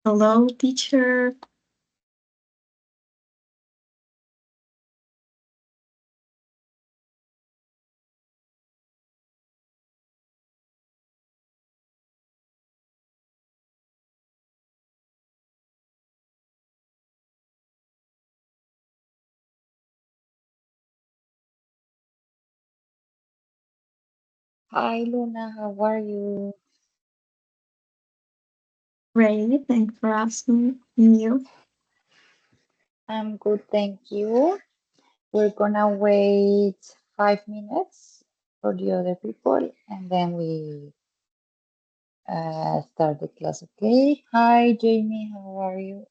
Hello, teacher. Hi Luna, how are you? Great. Thanks for asking. And you? I'm good, thank you. We're gonna wait 5 minutes for the other people and then we start the class, okay? Hi Jamie, how are you?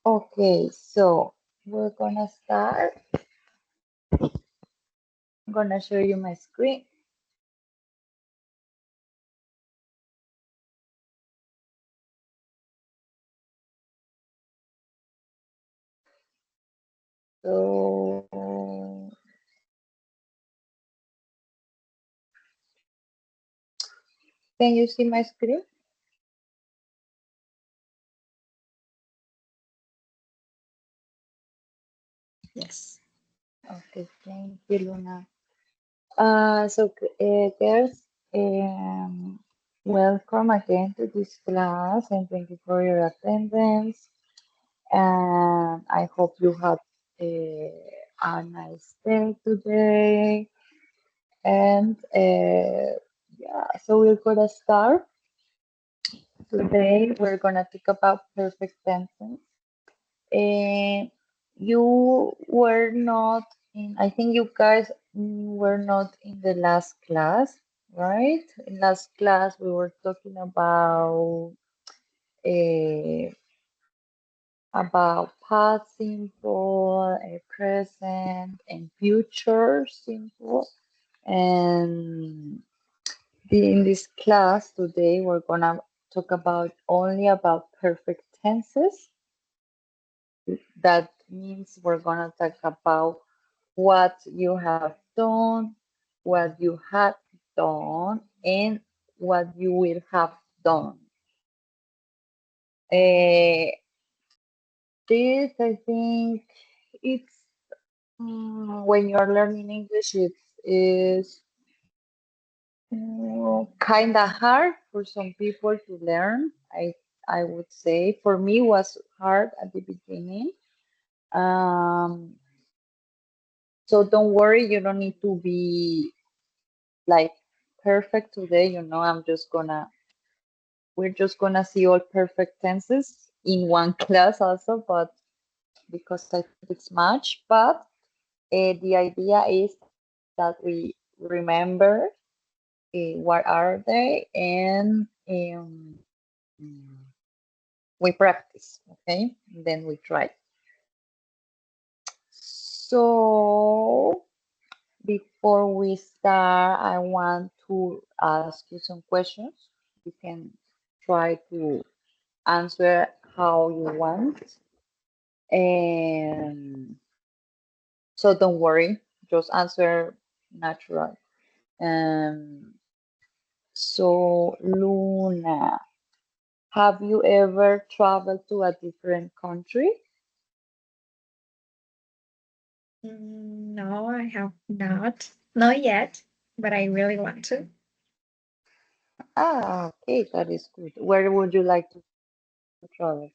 Okay, so we're gonna start. I'm gonna show you my screen. So Can you see my screen? Yes. Okay, thank you, Luna. Girls, welcome again to this class and thank you for your attendance. And I hope you had a nice day today. And yeah, so we're gonna start. Today we're gonna talk about perfect tenses. And you were not in, I think you guys were not in the last class, right? In last class we were talking uh, about past simple, present, and future simple. And in this class today, we're gonna talk about only about perfect tenses. That means we're gonna talk about what you have done, what you had done, and what you will have done. This, I think, it's when you're learning English, it is kind of hard for some people to learn. I would say for me was hard at the beginning. Um, so don't worry, you don't need to be like perfect today. We're just gonna see all perfect tenses in one class also, but because I think it's much, but the idea is that we remember what are they and we practice, okay? Then we try. So before we start, I want to ask you some questions. You can try to answer how you want. And so don't worry, just answer natural. Um, so Luna, have you ever traveled to a different country? No, I have not. Not yet, but I really want to. Ah, okay, that is good. Where would you like to travel?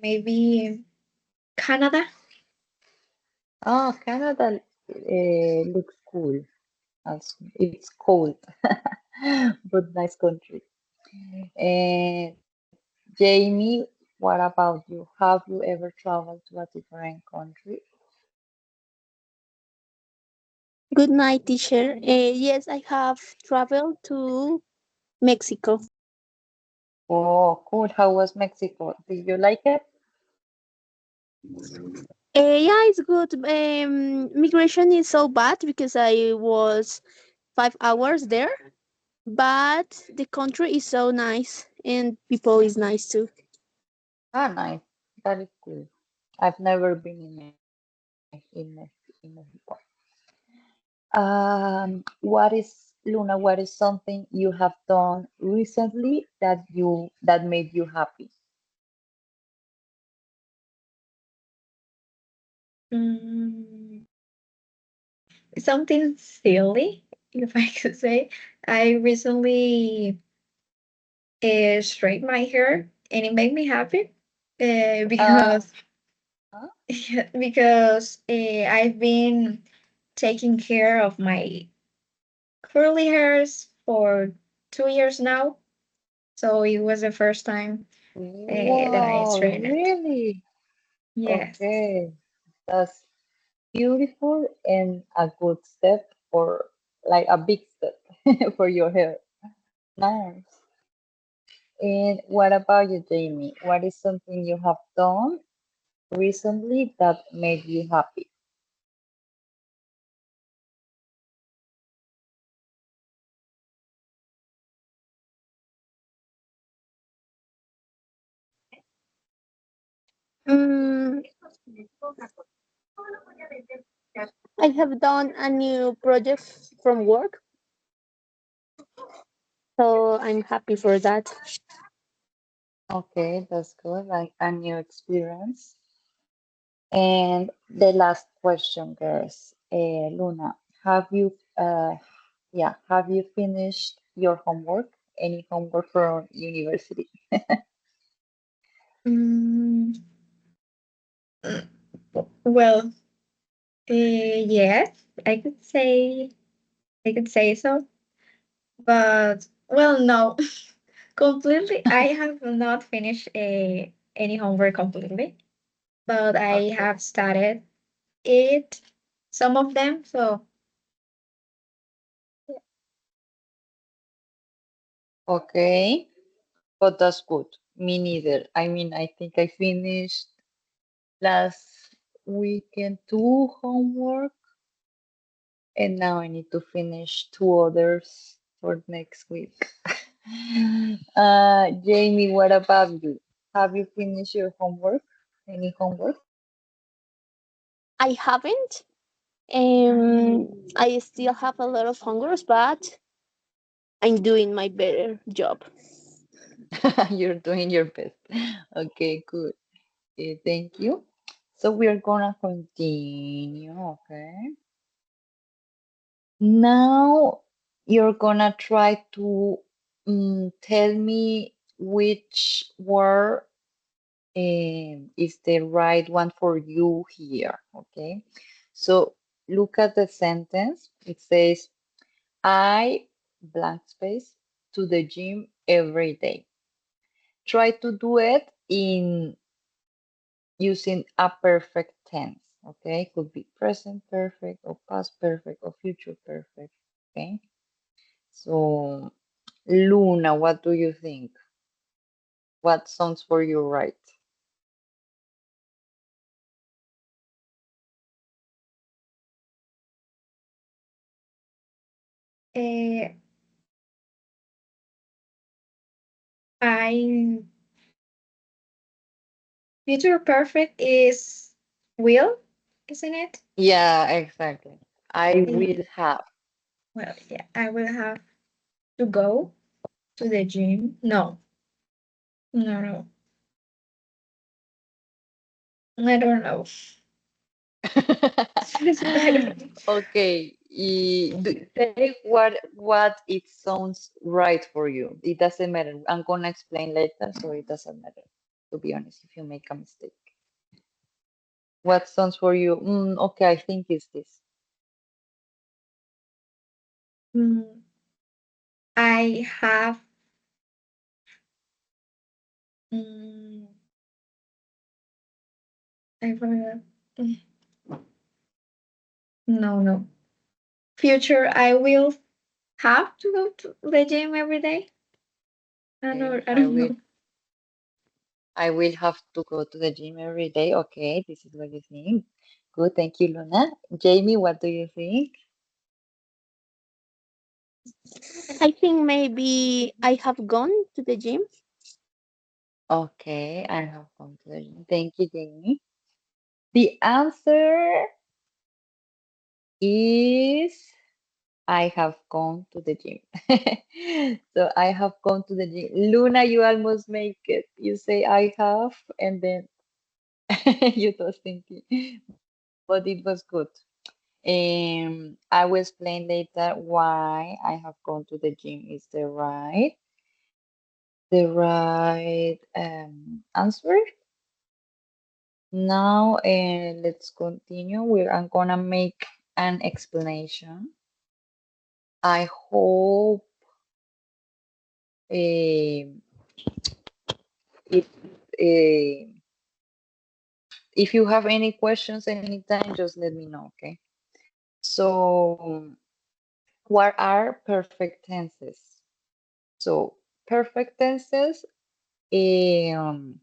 Maybe Canada. Oh, Canada looks cool. It's cold, but nice country. And Jamie, what about you? Have you ever traveled to a different country? Good night, teacher. Yes, I have traveled to Mexico. Oh, cool. How was Mexico? Did you like it? Yeah, it's good. Migration is so bad because I was 5 hours there, but the country is so nice and people is nice too. Ah, nice. That is cool. I've never been in Mexico. What is Luna? What is something you have done recently that made you happy? Mm, Something silly, if I could say. I recently straightened my hair, and it made me happy Uh, because I've been taking care of my curly hairs for 2 years now. So it was the first time that I wow, straightened it. really? Yes. Okay, that's beautiful and a good step for like a big step for your hair. Nice. And what about you, Jamie? What is something you have done recently that made you happy? Mm, I have done a new project from work. So I'm happy for that. Okay, that's good. Like a new experience. And the last question, girls. Luna, have you finished your homework? Any homework from university? Mm, well, yes, I could say so, but well, no, completely. I have not finished any homework completely, but I Okay. have started it, some of them. So Okay, but that's good. Me neither. I mean, I think I finished last weekend two homework, and now I need to finish two others for next week. Jamie, what about you? Have you finished your homework? Any homework? I haven't. I still have a lot of hungers, but I'm doing my better job. You're doing your best. Okay, good. Thank you. So we are gonna continue, okay? Now you're gonna try to tell me which word is the right one for you here, okay? So look at the sentence. It says, I blank space to the gym every day. Try to do it in using a perfect tense, okay? Could be present perfect or past perfect or future perfect, okay? So, Luna, what do you think? What sounds for you right? uh, I future perfect is will, isn't it? Yeah, exactly. I Mm. will have. Well, yeah, I will have to go to the gym. No, no, no. I don't know. I don't know. Okay, say what it sounds right for you. It doesn't matter. I'm gonna explain later, so it doesn't matter. To be honest, if you make a mistake, what sounds for you? Okay, I think it's this. Mm, I have. Mm, I forgot. Mm, No, no. Future, I will have to go to the gym every day. Okay, I don't know. I will have to go to the gym every day. Okay, this is what you think. Good, thank you, Luna. Jamie, what do you think? I think maybe I have gone to the gym. Okay, I have gone to the gym. Thank you, Jamie. The answer is I have gone to the gym. So I have gone to the gym. Luna, you almost make it. You say I have, and then you was thinking, but it was good. I will explain later why I have gone to the gym is the right answer. Now, let's continue. I'm gonna make an explanation. I hope um it, if you have any questions anytime, just let me know, okay? So, what are perfect tenses? So, perfect tenses, um,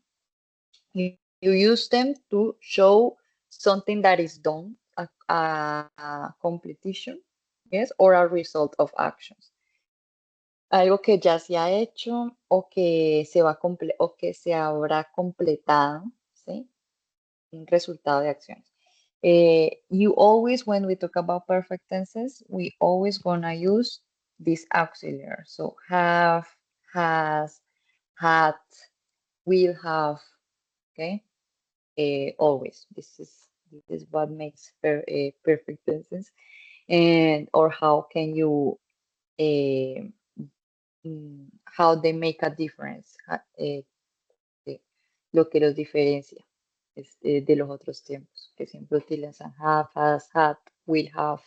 you use them to show something that is done, a completion, yes, or a result of actions. Algo que ya se ha hecho o que o que se habrá completado, ¿sí? Un resultado de acciones. You always, when we talk about perfect tenses, we always gonna use this auxiliary. So have, has, had, will have. Okay, always. This is what makes perfect tenses. And or how can you how they make a difference, lo que los diferencia de los otros tiempos, que siempre utilizan have, has, had, will have.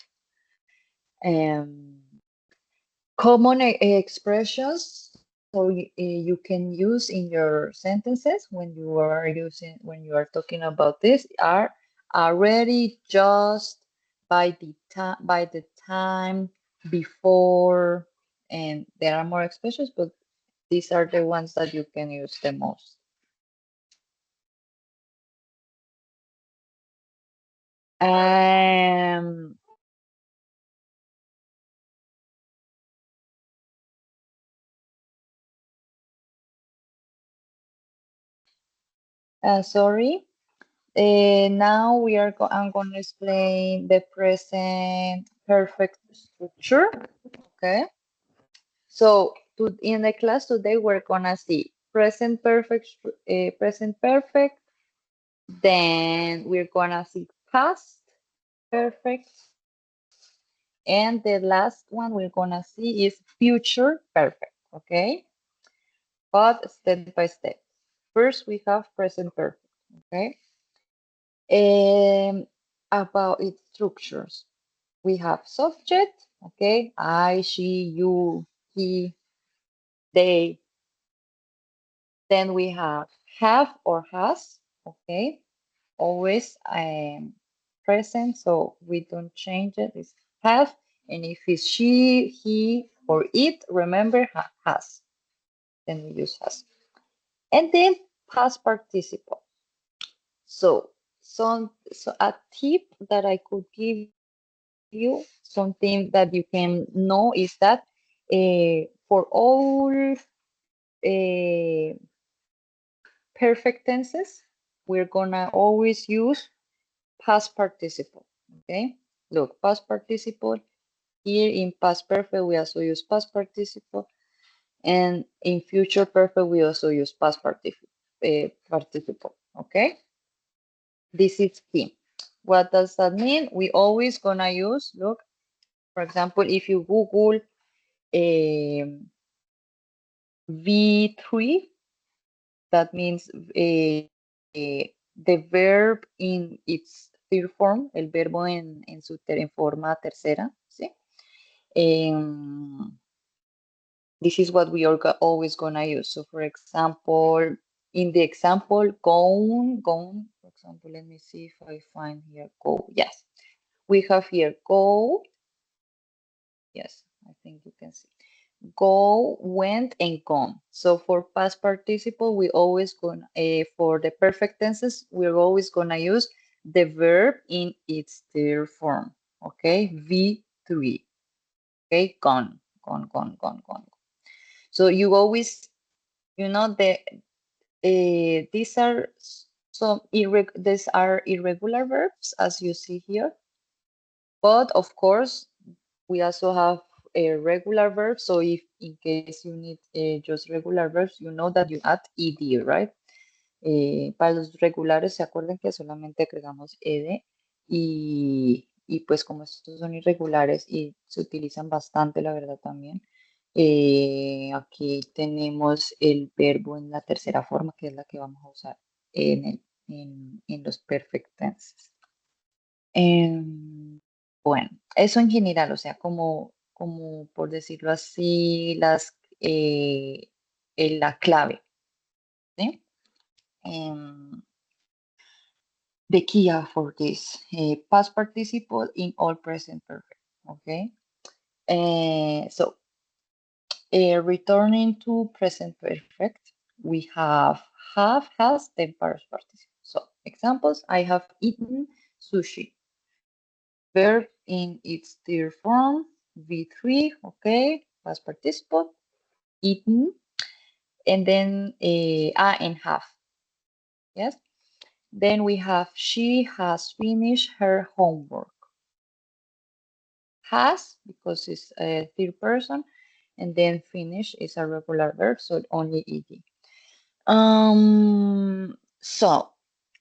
Common expressions so you can use in your sentences when you are talking about this are already, just, by the time, before, and there are more expressions, but these are the ones that you can use the most. Sorry. Now I'm going to explain the present perfect structure. Okay. So in the class today, we're gonna see present perfect, then we're gonna see past perfect, and the last one we're gonna see is future perfect. Okay, but step by step. First, we have present perfect. Okay, about its structures, we have subject. Okay, I, she, you, he, they. Then we have or has, okay, always present, so we don't change it. It's have, and if it's she, he, or it, remember has. Then we use has. And then past participle. So a tip that I could give you, something that you can know is that for all perfect tenses, we're gonna always use past participle. Okay, look, past participle. Here in past perfect, we also use past participle, and in future perfect, we also use past participle. Okay, this is key. What does that mean? We always gonna use, look, for example, if you Google V3, that means the verb in its third form, el verbo en forma tercera, ¿sí? This is what we are always gonna use. So for example, in the example, gone, for example, let me see if I find here, go, yes. We have here, go, yes, I think you can see. Go, went, and gone. So for past participle, we always gonna, for the perfect tenses, we're always gonna use the verb in its third form. Okay, V3. Okay, gone, gone, gone, gone, gone. So you always, you know, these are these are irregular verbs, as you see here. But of course, we also have a regular verb. So if in case you need just regular verbs, you know that you add ed, right? Para los regulares, se acuerdan que solamente agregamos ed y pues como estos son irregulares y se utilizan bastante, la verdad también. Aquí tenemos el verbo en la tercera forma, que es la que vamos a usar en los perfect tenses. Bueno, eso en general, o sea, como por decirlo así, la clave, ¿sí? The key for this, past participle in all present perfect, okay? So, returning to present perfect, we have, has, then past participle. So, examples, I have eaten sushi. Verb in its third form, V3, okay, past participle, eaten, and then and have, yes. Then we have, she has finished her homework. has because it's a third person, and then finish is a regular verb, so only ed. So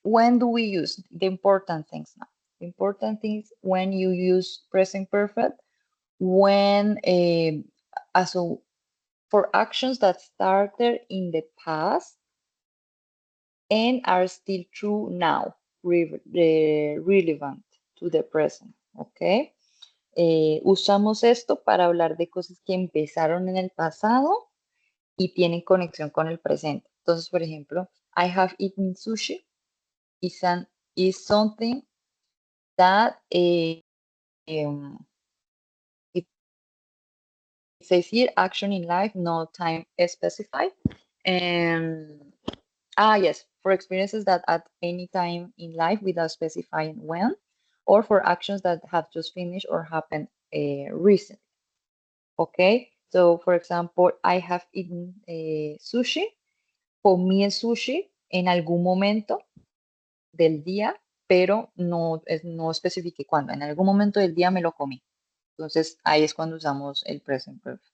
when do we use the important things now? The important things when you use present perfect when so for actions that started in the past and are still true now, relevant to the present, ¿ok? Usamos esto para hablar de cosas que empezaron en el pasado y tienen conexión con el presente. Entonces, por ejemplo, I have eaten sushi is something that um, it says here action in life, no time specified. And yes, for experiences that at any time in life without specifying when, or for actions that have just finished or happened recently. Okay, so for example, I have eaten sushi, comí el sushi en algún momento del día, pero no especifiqué cuándo. En algún momento del día me lo comí. Entonces ahí es cuando usamos el present perfect.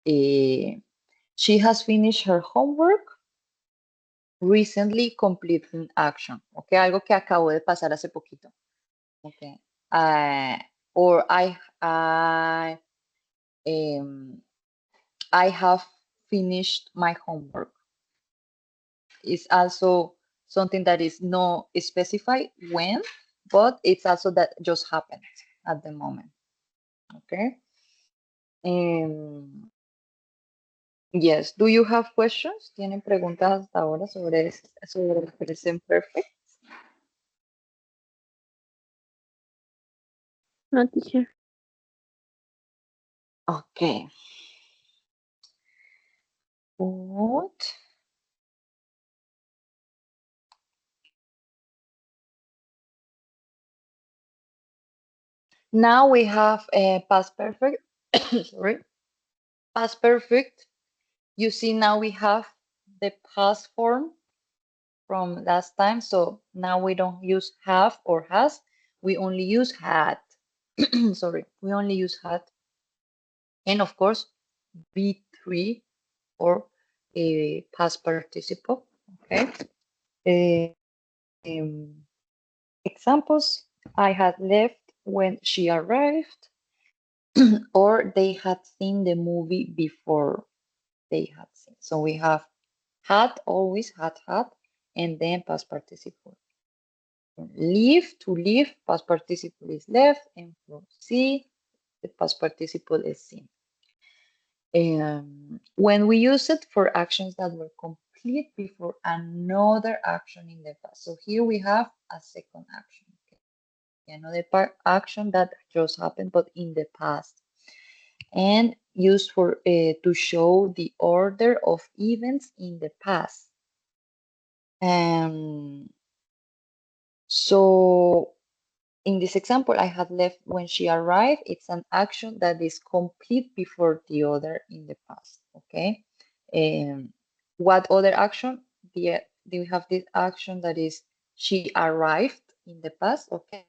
She has finished her homework recently completing action. Ok, algo que acabó de pasar hace poquito. Ok. Or I have finished my homework. It's also something that is not specified when, but it's also that just happened at the moment. Okay. Yes. Do you have questions? ¿Tienen preguntas hasta ahora sobre el present perfect? No, teacher. Okay. Good. Now we have a past perfect. Sorry. Past perfect. You see now we have the past form from last time. So now we don't use have or has. We only use had. Sorry. We only use had. And of course, be3 or a past participle. Okay. Examples, I had left when she arrived, or they had seen the movie before they had seen. So we have had, always had, and then past participle. Leave, to leave, past participle is left, and for see, the past participle is seen. When we use it for actions that were complete before another action in the past. So here we have a second action. Another action that just happened, but in the past, and used for to show the order of events in the past. So in this example, I had left when she arrived. It's an action that is complete before the other in the past. Okay. What other action? We have this action that is she arrived in the past. Okay.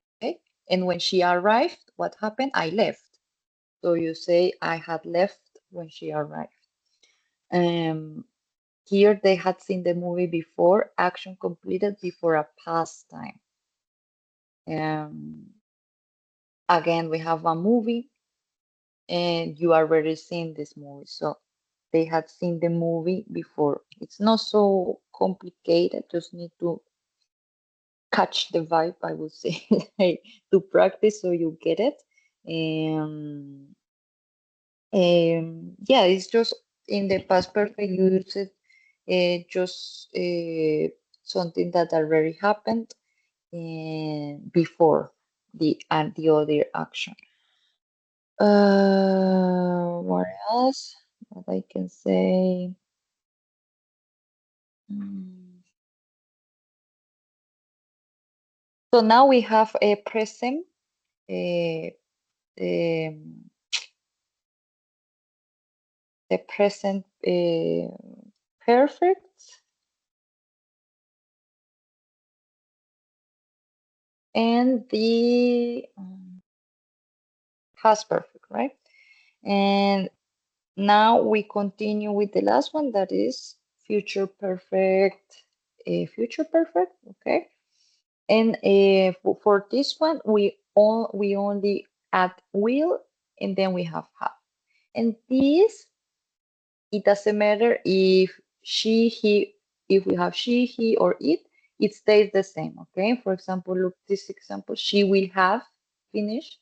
And when she arrived, what happened? I left. So you say I had left when she arrived. Here they had seen the movie before, action completed before a past time. Again, we have a movie and you already seen this movie. So they had seen the movie before. It's not so complicated, just need to catch the vibe, I would say, to practice so you get it. Yeah, it's just in the past perfect, you use it just something that already happened before the other action. What else? What I can say? So now we have a present. The present perfect. And the past perfect, right? And now we continue with the last one, that is future perfect. Future perfect, okay? And for this one, we only add will, and then we have. And this, it doesn't matter if she, he, if we have she, he, or it stays the same, okay? For example, look this example, she will have finished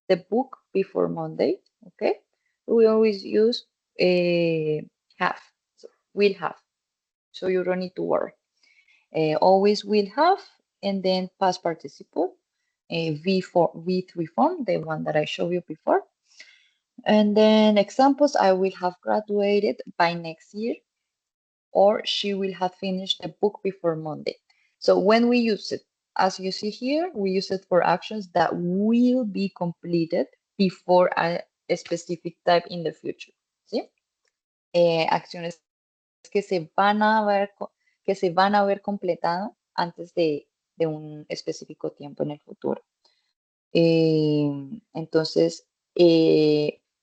the book before Monday, okay? We always use have, so will have, so you don't need to worry. Always will have, and then past participle, V3 form, the one that I showed you before. And then examples, I will have graduated by next year, or she will have finished the book before Monday. So when we use it, as you see here, we use it for actions that will be completed before a specific type in the future. ¿Sí? Acciones que se van a ver completado antes de un específico tiempo en el futuro. Entonces,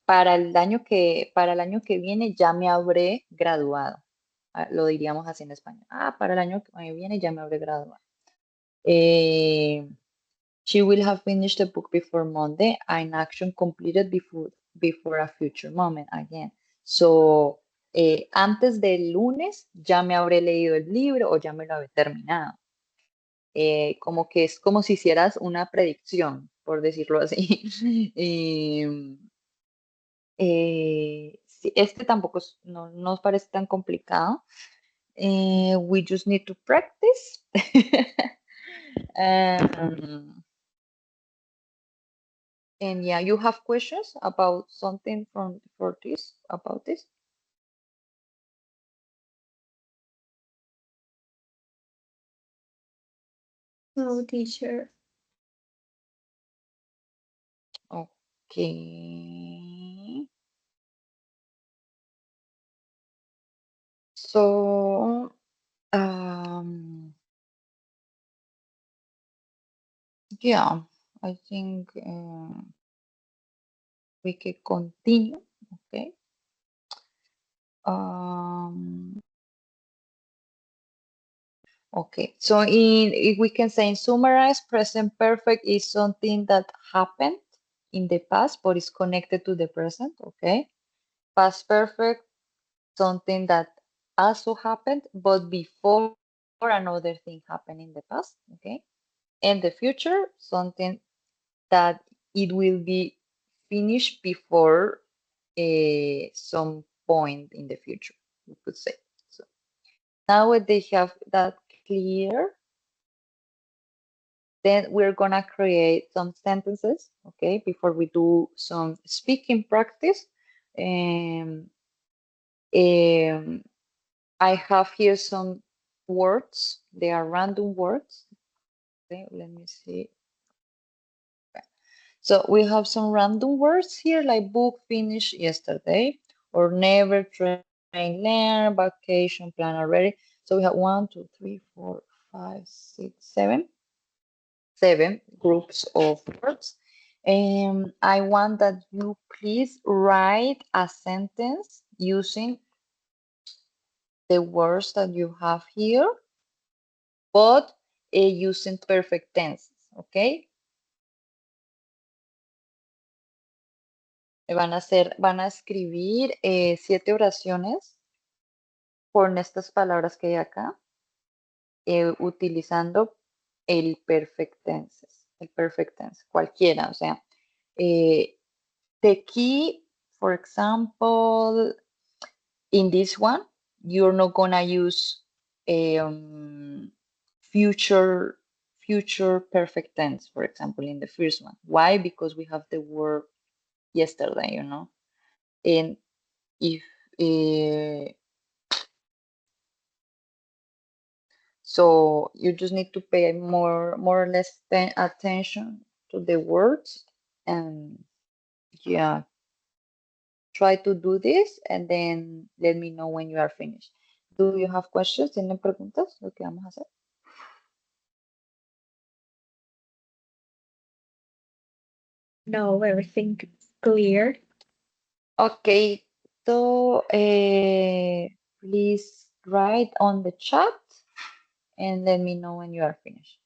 para el año que viene ya me habré graduado. Lo diríamos así en español. Para el año que viene ya me habré graduado. She will have finished the book before Monday. An action completed before a future moment again. So, antes del lunes ya me habré leído el libro o ya me lo habré terminado. Como que es como si hicieras una predicción, por decirlo así. Sí, este tampoco no nos parece tan complicado. We just need to practice. And yeah, you have questions about something about this? No, teacher. Okay. So, yeah, I think we can continue, okay? Okay, so if we can say in summarize, present perfect is something that happened in the past but is connected to the present, okay? Past perfect, something that also happened but before another thing happened in the past, okay? And the future, something that it will be finished before some point in the future, we could say. So now that they have that clear, then we're gonna create some sentences, okay, before we do some speaking practice. I have here some words. They are random words. Okay, let me see. So we have some random words here, like book, finished yesterday, or never, train, learn, vacation, plan already. So we have 1, 2, 3, 4, 5, 6, 7. 7 groups of words. I want that you please write a sentence using the words that you have here, but using perfect tenses, okay? Van a escribir 7 oraciones con estas palabras que hay acá, utilizando el perfect tenses, cualquiera, o sea, the key, for example, in this one, you're not gonna use future perfect tense, for example, in the first one. Why? Because we have the word yesterday, you know. And if so, you just need to pay more or less attention to the words, and yeah, try to do this and then let me know when you are finished. Do you have questions? ¿Tienen preguntas? Lo que vamos a hacer. No, everything clear. Okay, so please write on the chat and let me know when you are finished.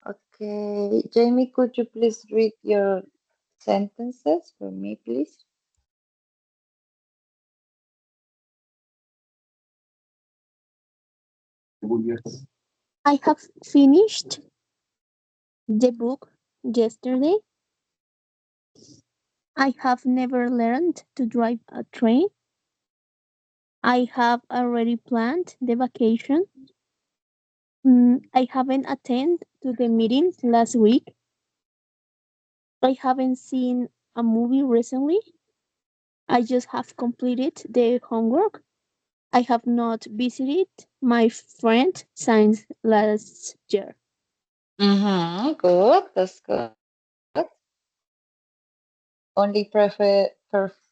Okay, Jamie, could you please read your sentences for me, please? I have finished the book yesterday. I have never learned to drive a train. I have already planned the vacation. I haven't attended to the meeting last week. I haven't seen a movie recently. I just have completed the homework. I have not visited my friend since last year. Good, that's good. Only present perfect,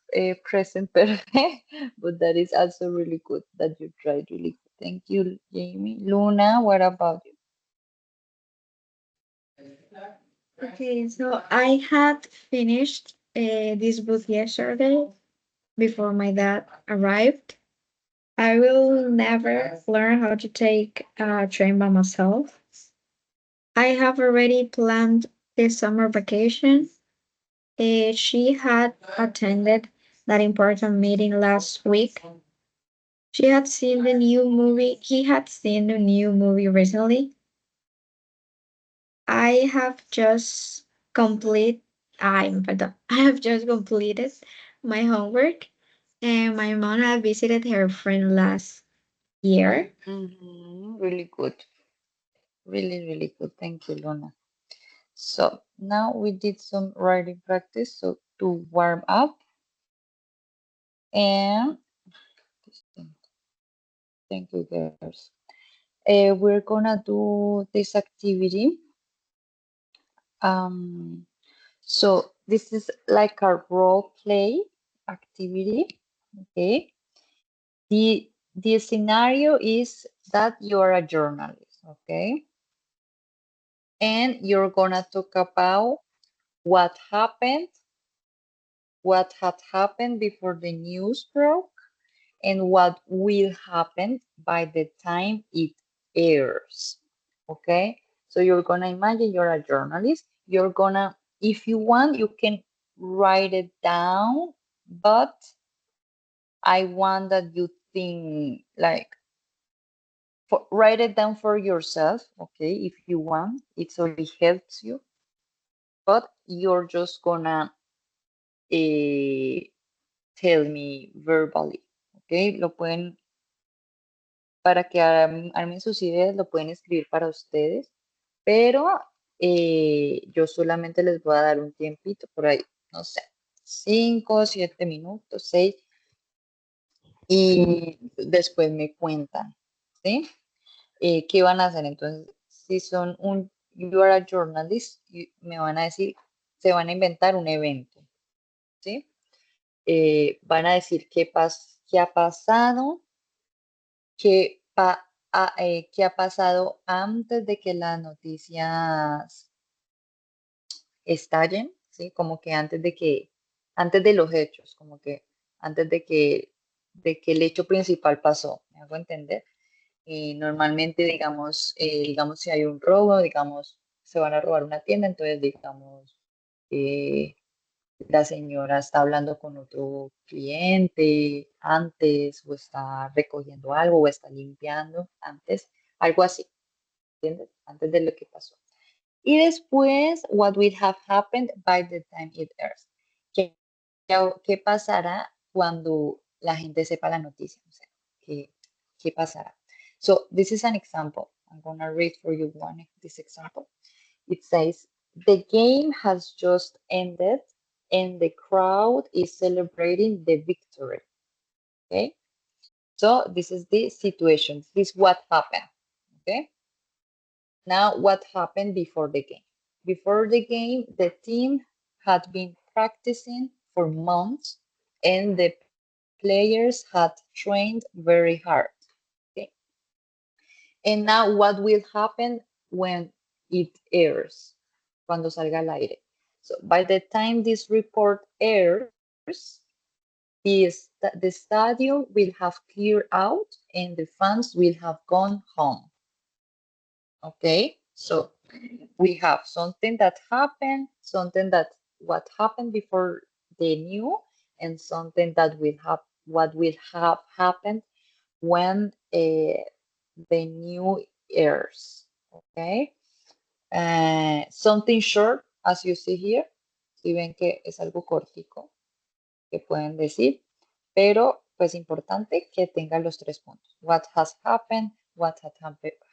but that is also really good that you tried really good. Thank you, Jamie. Luna, what about you? Okay, so I had finished this book yesterday before my dad arrived. I will never learn how to take a train by myself. I have already planned the summer vacation. She had attended that important meeting last week. She had seen the new movie. He had seen the new movie recently. I have just complete. Pardon. I have just completed my homework, and my mom had visited her friend last year. Really good. Really, really good. Thank you, Luna. So now we did some writing practice, so to warm up, and thank you, girls. We're gonna do this activity. So this is like a role play activity. Okay. The scenario is that you're a journalist, okay? And you're gonna talk about what happened, what had happened before the news broke, and what will happen by the time it airs. Okay? So you're gonna imagine you're a journalist. You're gonna, if you want, you can write it down, but I want that you think like write it down for yourself, okay, if you want. It only helps you, but you're just gonna tell me verbally, okay. Lo pueden, para que armen sus ideas, lo pueden escribir para ustedes, pero yo solamente les voy a dar un tiempito por ahí, no sé, 5, 7 minutos, 6, y después me cuentan, ¿sí? ¿Qué van a hacer? Entonces, si son you are a journalist, me van a decir, se van a inventar un evento, ¿sí? Van a decir qué ha pasado, qué ha pasado antes de que las noticias estallen, ¿sí? Como que antes de los hechos, como que antes de que el hecho principal pasó, ¿me hago entender? Normalmente, digamos, si hay un robo, digamos, se van a robar una tienda, entonces, digamos, eh, la señora está hablando con otro cliente antes, o está recogiendo algo, o está limpiando antes, algo así, ¿entiendes? Antes de lo que pasó. Y después, what will have happened by the time it airs. ¿Qué, qué pasará cuando la gente sepa la noticia? O sea, ¿qué pasará? So this is an example. I'm going to read for you this example. It says, the game has just ended and the crowd is celebrating the victory. Okay? So this is the situation. This is what happened. Okay? Now, what happened before the game? Before the game, the team had been practicing for months and the players had trained very hard. Okay? And now, what will happen when it airs? Cuando salga al aire. So, by the time this report airs, the stadium will have cleared out and the fans will have gone home. Okay, so We have something that happened, something that what happened before the new, and something that will have what will have happened when the new airs. Okay. Something short, as you see here. Si ven que es algo cortico que pueden decir, pero pues importante que tenga los tres puntos. What has happened, what had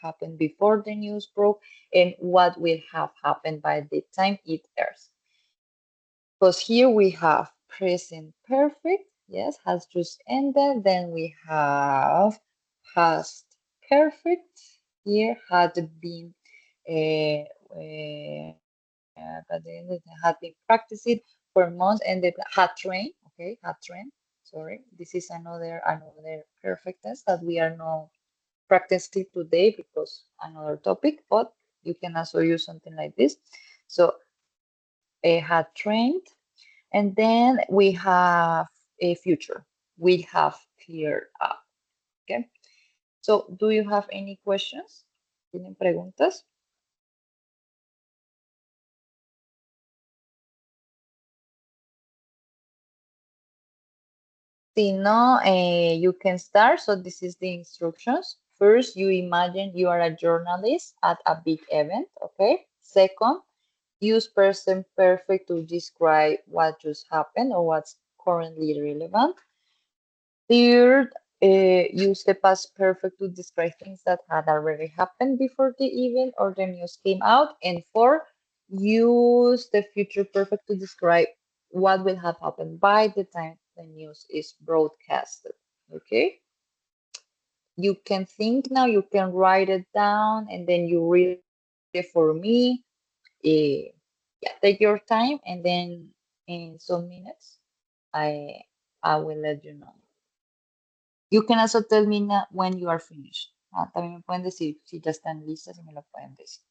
happened before the news broke, and what will have happened by the time it airs. Because here we have present perfect, yes, has just ended. Then we have past perfect, here had been had been practicing for months and they had trained, okay, had trained. Sorry, this is another perfect tense that we are not practicing today because another topic, but you can also use something like this. So had trained, and then we have a future. We have cleared up. Okay. So do you have any questions? ¿Tienen preguntas? Si no, you can start. So this is the instructions. First, you imagine you are a journalist at a big event, okay? Second, use present perfect to describe what just happened or what's currently relevant. Third, use the past perfect to describe things that had already happened before the event or the news came out. And four, use the future perfect to describe what will have happened by the time the news is broadcasted. Okay? You can think now, you can write it down, and then you read it for me. Yeah, take your time, and then in some minutes, I I will let you know. You can also tell me when you are finished. También me pueden decir si ya están listas y me lo pueden decir.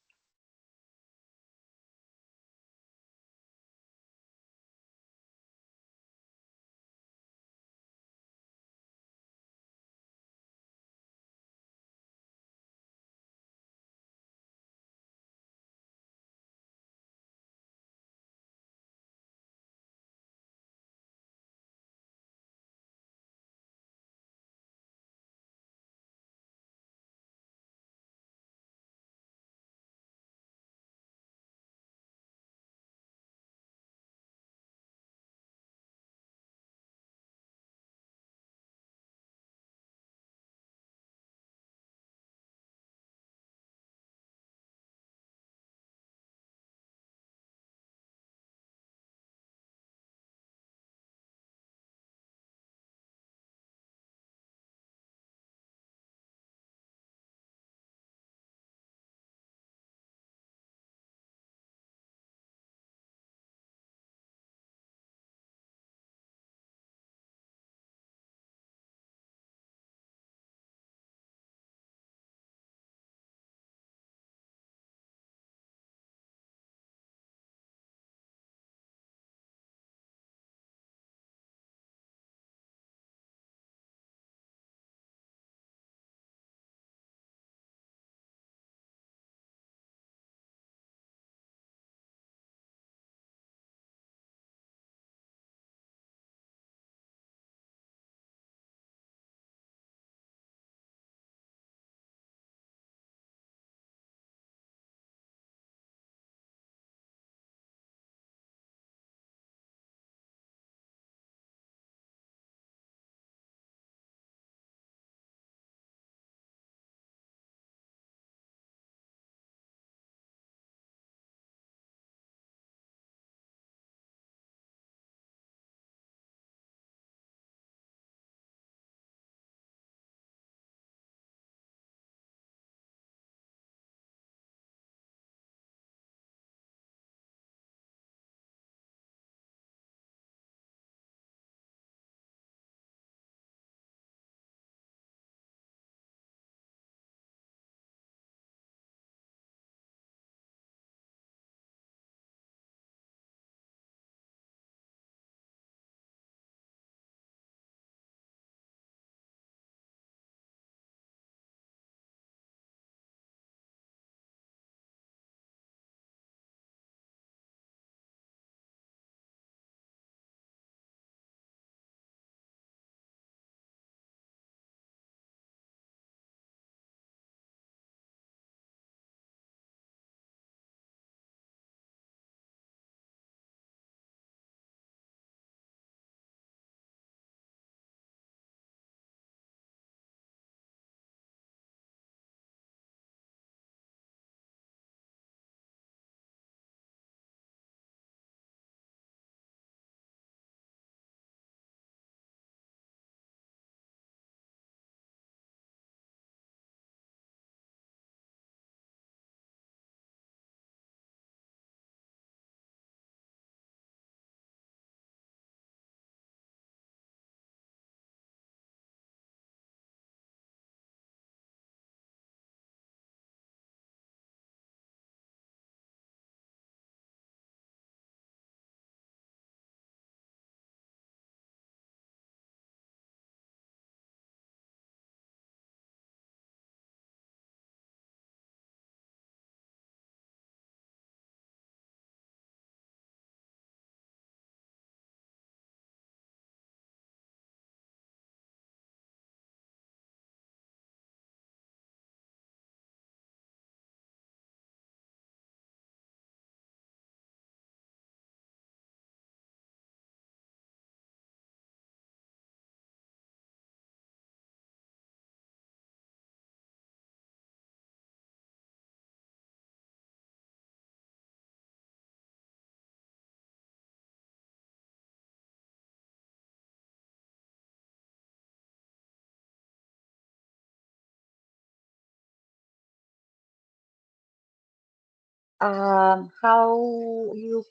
How you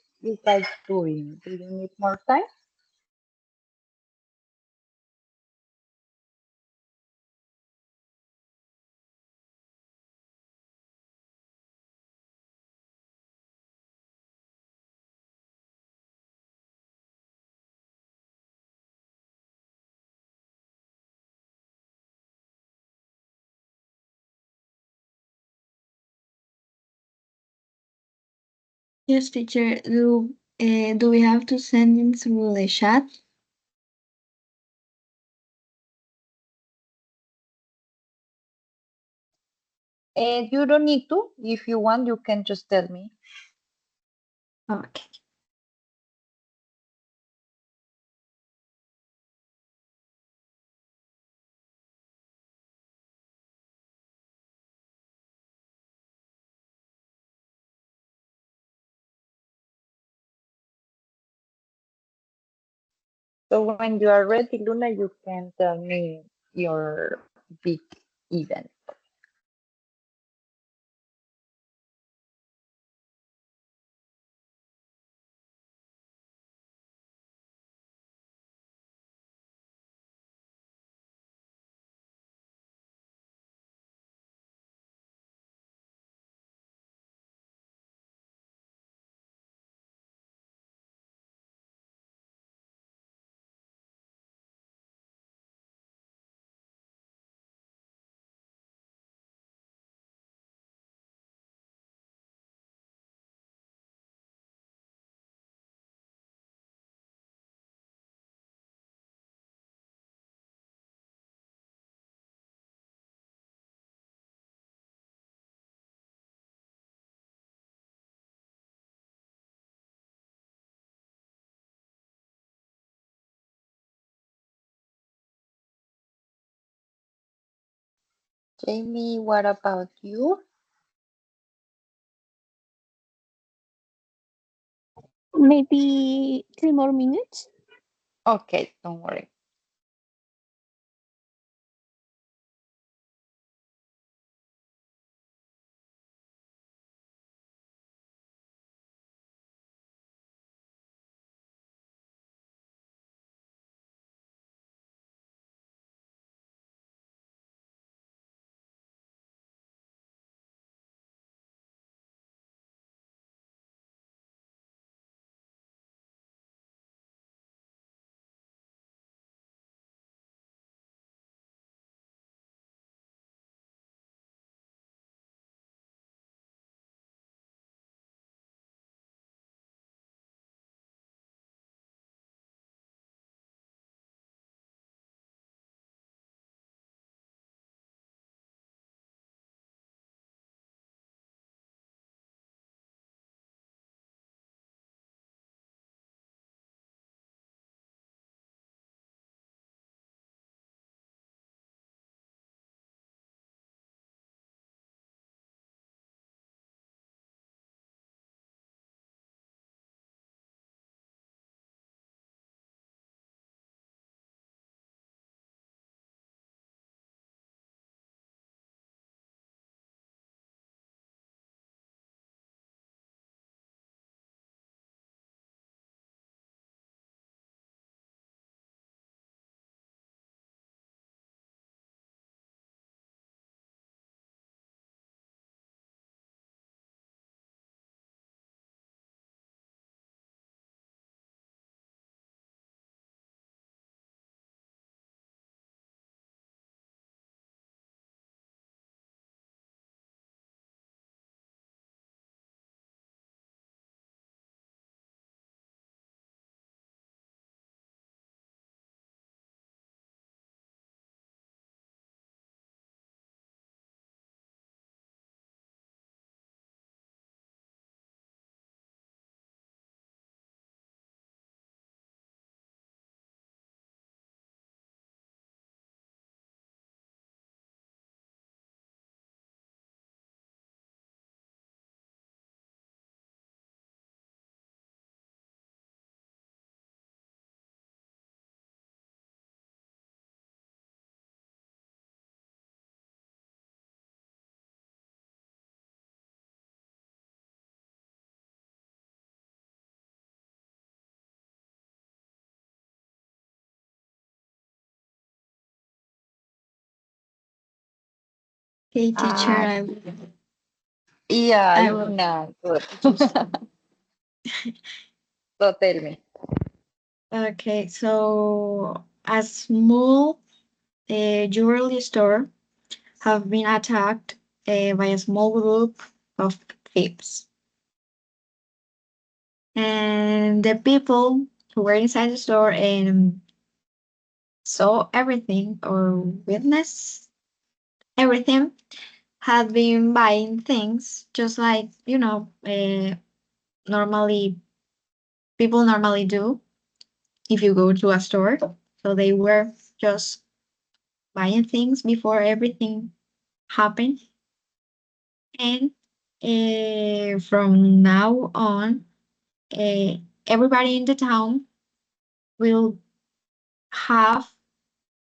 guys doing? Do you need more time? Yes, teacher. Do we have to send it through the chat? And you don't need to. If you want, you can just tell me. Okay. So when you are ready, Luna, you can tell me your big event. Jamie, what about you? Maybe 3 more minutes. Okay, don't worry. Okay, teacher. Yeah, I will. Luna. Good. So tell me. Okay, so a small jewelry store have been attacked by a small group of thieves. And the people who were inside the store and saw everything or witnessed everything had been buying things just like, normally people normally do if you go to a store. So they were just buying things before everything happened. And from now on, uh, everybody in the town will have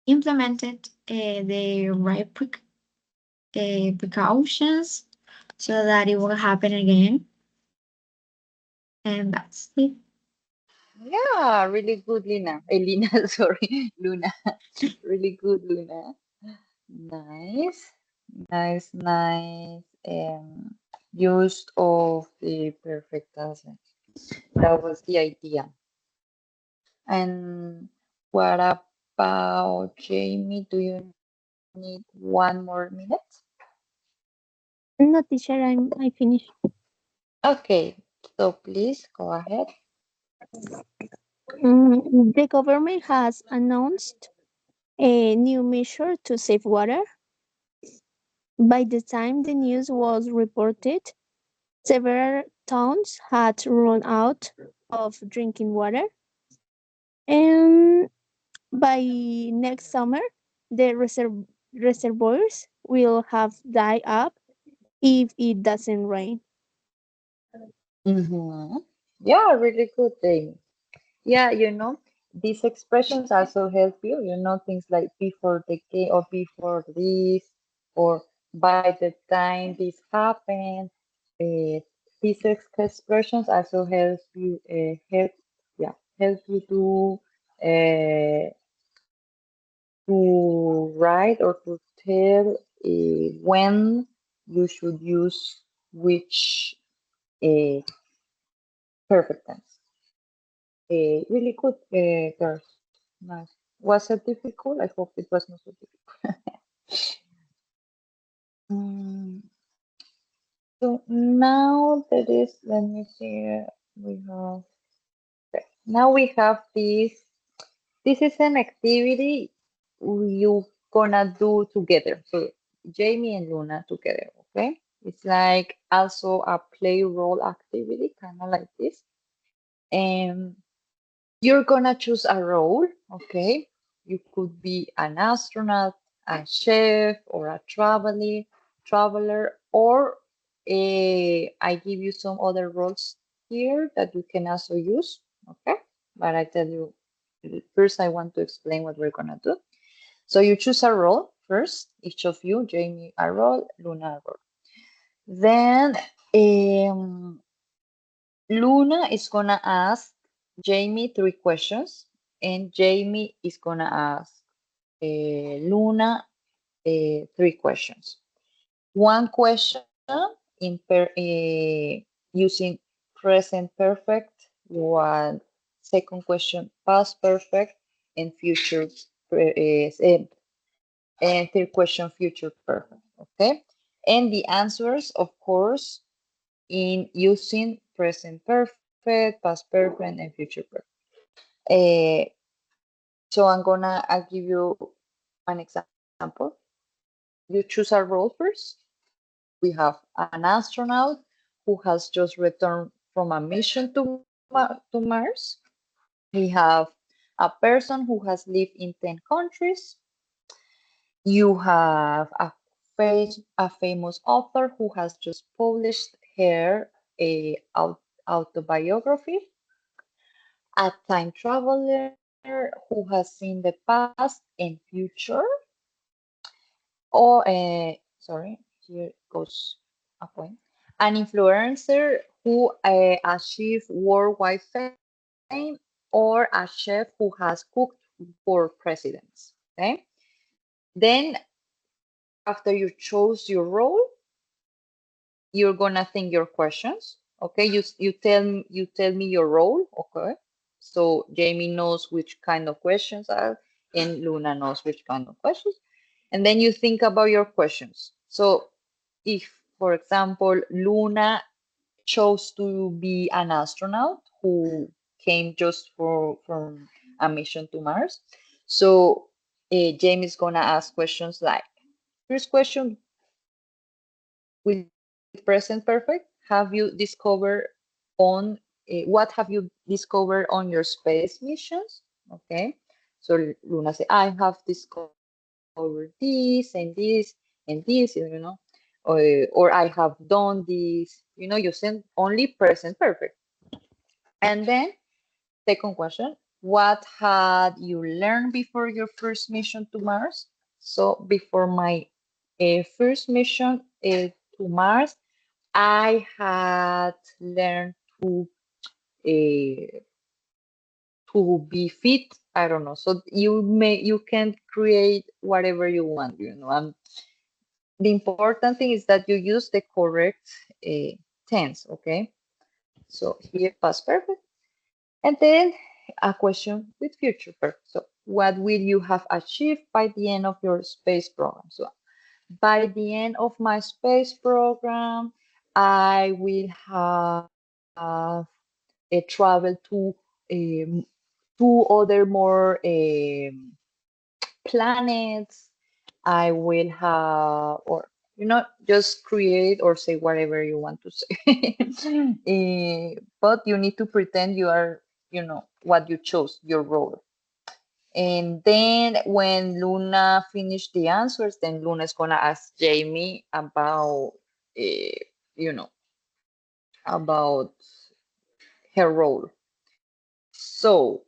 implemented the right precautions so that it won't happen again. And that's it. Yeah, really good, Lina. Elena, sorry, Luna. Really good, Luna. Nice, nice. Use of the perfect present. That was the idea. And what about Jamie? Do you need 1 more minute? No, teacher, I finished. Okay, so please go ahead. The government has announced a new measure to save water. By the time the news was reported, several towns had run out of drinking water, and by next summer, the reservoirs will have dried up if it doesn't rain. Mm-hmm. Yeah, really good, Jamie. Yeah, these expressions also help you, things like before the game or before this, or by the time this happened. Uh, these expressions also help you to write or to tell when you should use which uh, perfect tense. Really good, girls. Nice. Was it difficult? I hope it was not so difficult. Mm, so now there is, let me see, we have, okay. Now we have this. This is an activity you gonna do together. So Jamie and Luna together, okay? It's like also a play role activity, kind of like this. And you're gonna choose a role, okay? You could be an astronaut, a chef, or a traveler, or I give you some other roles here that you can also use, okay? But I tell you, first I want to explain what we're gonna do. So you choose a role first, each of you, Jamie a role, Luna a role. Then Luna is gonna ask Jamie 3 questions, and Jamie is gonna ask Luna 3 questions. One question using present perfect, one second question past perfect, and and third question future perfect. Okay, and the answers, of course, in using present perfect, past perfect, and future perfect. Uh, so I'll give you an example. You choose a role first. We have an astronaut who has just returned from a mission to Mars. We have a person who has lived in 10 countries. You have a famous author who has just published her autobiography, a time traveler who has seen the past and future, or sorry, here goes a point. An influencer who achieved worldwide fame, or a chef who has cooked for presidents. Okay, then after you chose your role, you're gonna think your questions. Okay, you tell me your role. Okay, so Jamie knows which kind of questions are, and Luna knows which kind of questions, and then you think about your questions. So if, for example, Luna chose to be an astronaut who came just for from a mission to Mars, so Jamie is gonna ask questions like, first question, with present perfect, have you discovered on what have you discovered on your space missions? Okay, so Luna say, I have discovered this and this and this, or I have done this, using only present perfect. And then second question, what had you learned before your first mission to Mars? So before my first mission to Mars, I had learned to uh, be fit. I don't know. So you can create whatever you want. And the important thing is that you use the correct tense. Okay. So here past perfect, and then a question with future perfect. So what will you have achieved by the end of your space program? So by the end of my space program, I will have a travel to two other more planets. I will have, or just create or say whatever you want to say. But you need to pretend you are, what you chose, your role. And then when Luna finished the answers, then Luna is gonna ask Jamie about, you know, about her role. So,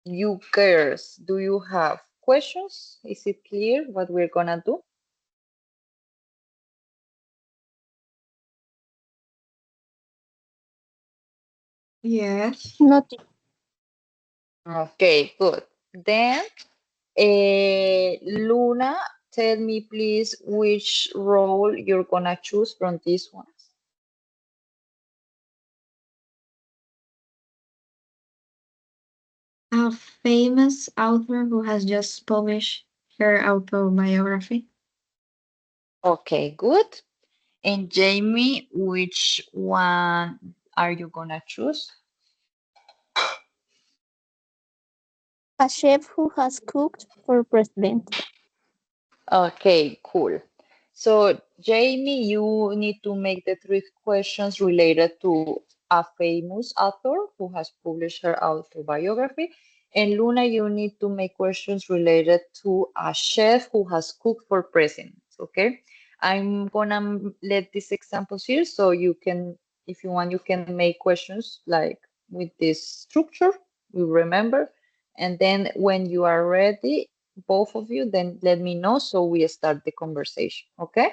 you girls, do you have questions? Is it clear what we're gonna do? Yes. Not Okay, good. Then, Luna, tell me please which role you're gonna choose from these ones. A famous author who has just published her autobiography. Okay, good. And Jamie, which one are you gonna choose? a chef who has cooked for president. Okay, cool. So, Jamie, you need to make the three questions related to a famous author who has published her autobiography. And Luna, you need to make questions related to a chef who has cooked for presidents. Okay. I'm gonna let these examples here so you can, if you want, you can make questions like with this structure, you remember. And then when you are ready, both of you, then let me know so we start the conversation. Okay.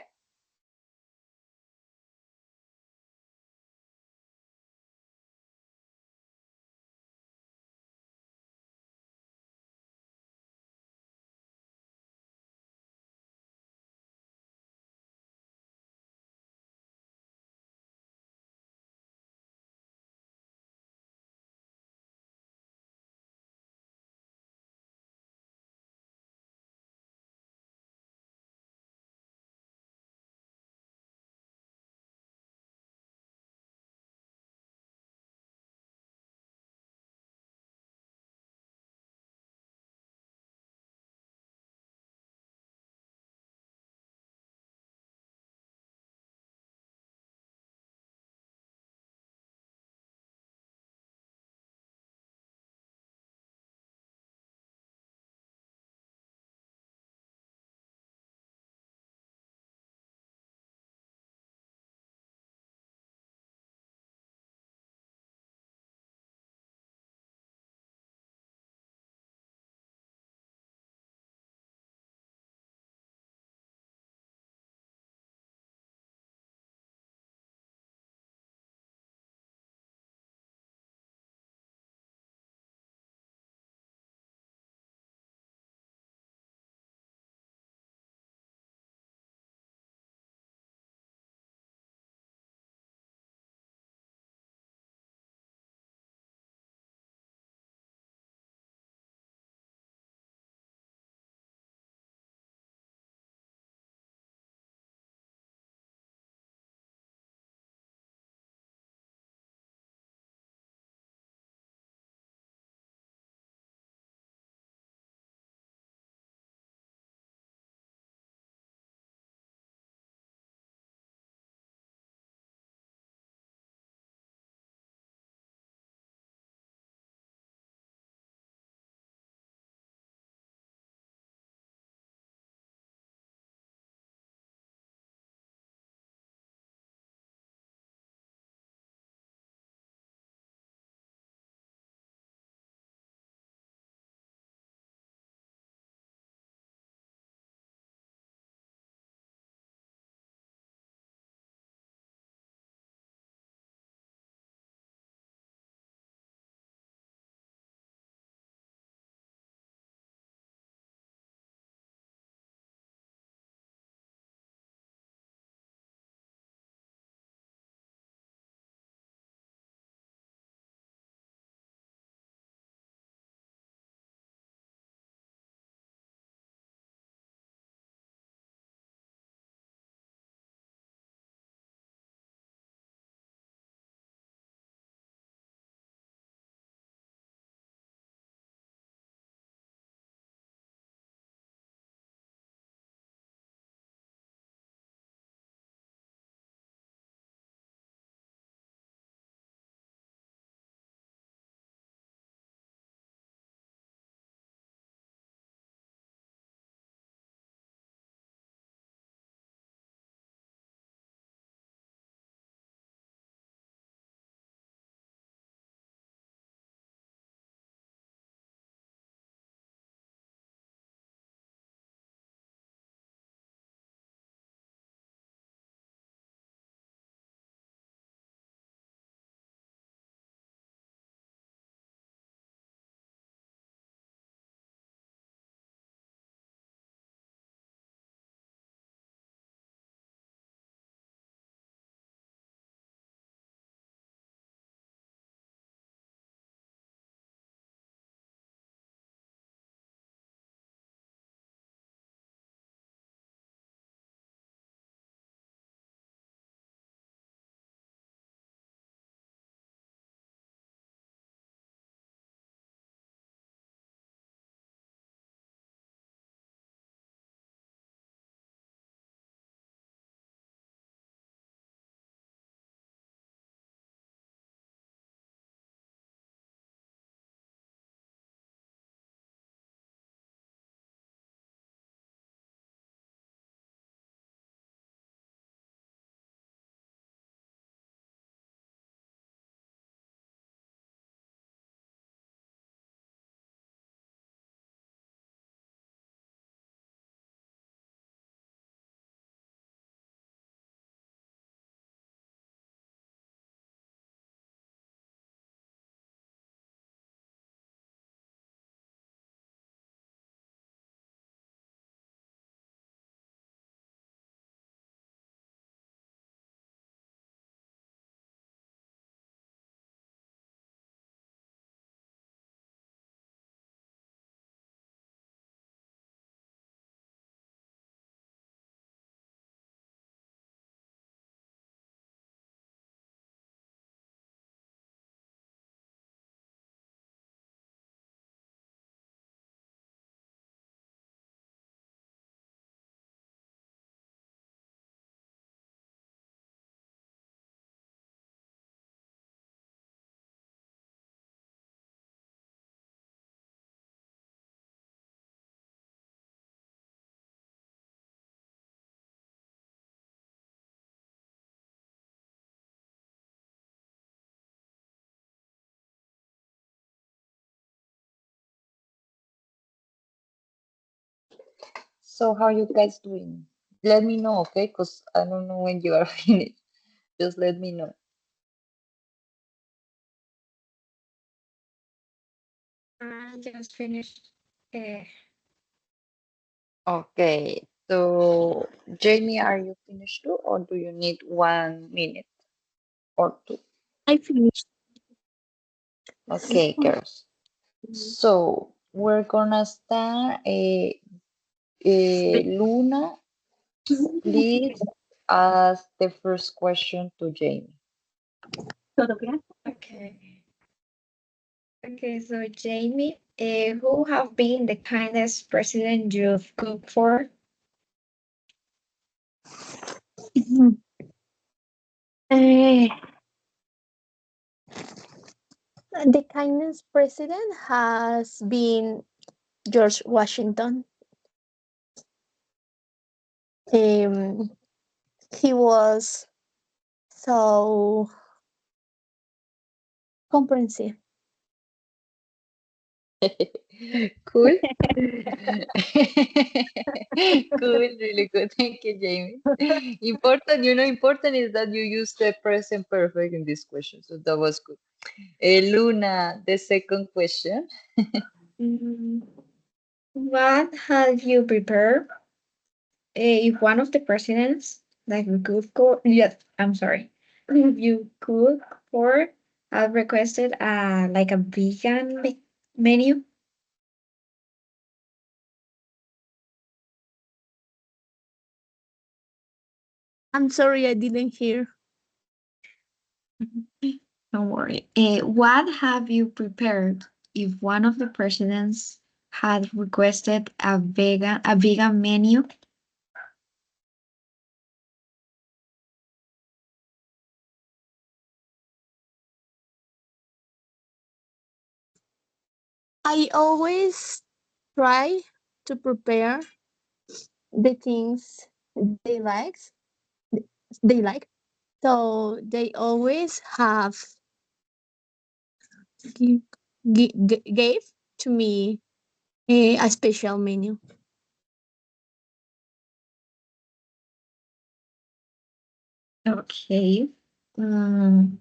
So how you guys doing? Let me know, okay? Because I don't know when you are finished. Just let me know. I just finished. Uh, Okay. So Jamie, are you finished too, or do you need 1 minute or two? I finished. Okay, girls. So we're gonna start. Luna, please ask the first question to Jamie. okay. Okay, so Jamie, who have been the kindest president you've cooked for? Eh, the kindest president has been George Washington. Um, he was so comprehensive. Cool. Cool, really good. Thank you, Jamie. Important, important is that you use the present perfect in this question. So that was good. Luna, the second question. Mm, what have you prepared if one of the presidents like we could go? Yes, I'm sorry. If you cook for have requested like a vegan menu. I'm sorry, I didn't hear. Don't worry. What have you prepared if one of the presidents had requested a vegan menu? I always try to prepare the things they likes they like. So they always have gi- gave to me a special menu. Okay. Um,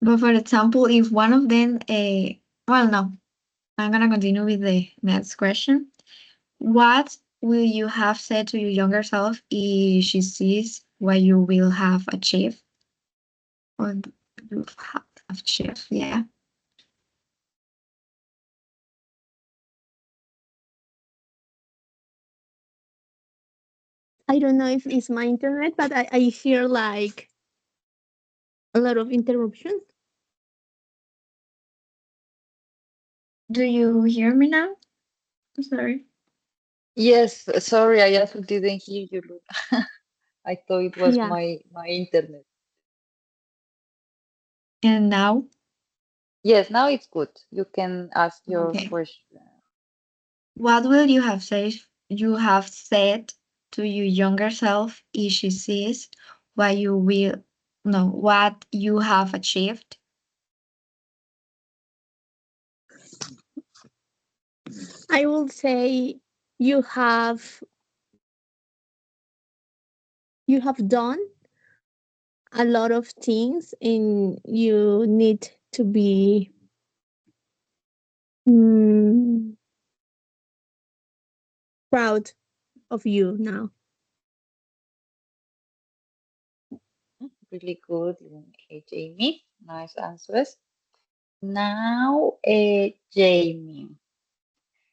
but for example, if one of them, well, no, I'm gonna continue with the next question. What will you have said to your younger self if she sees what you will have achieved or you have achieved? Yeah. I don't know if it's my internet, but I hear like a lot of interruptions. Do you hear me now? I'm sorry. Yes, sorry, I also didn't hear you, Luna. I thought it was Yeah. my internet. And now? Yes, now it's good. You can ask your Okay. question. What will you have said to your younger self if she sees what you will no what you have achieved? I will say you have you have done a lot of things and you need to be mm, proud of you now. Really good, Jamie. Nice answers. Now, Jamie.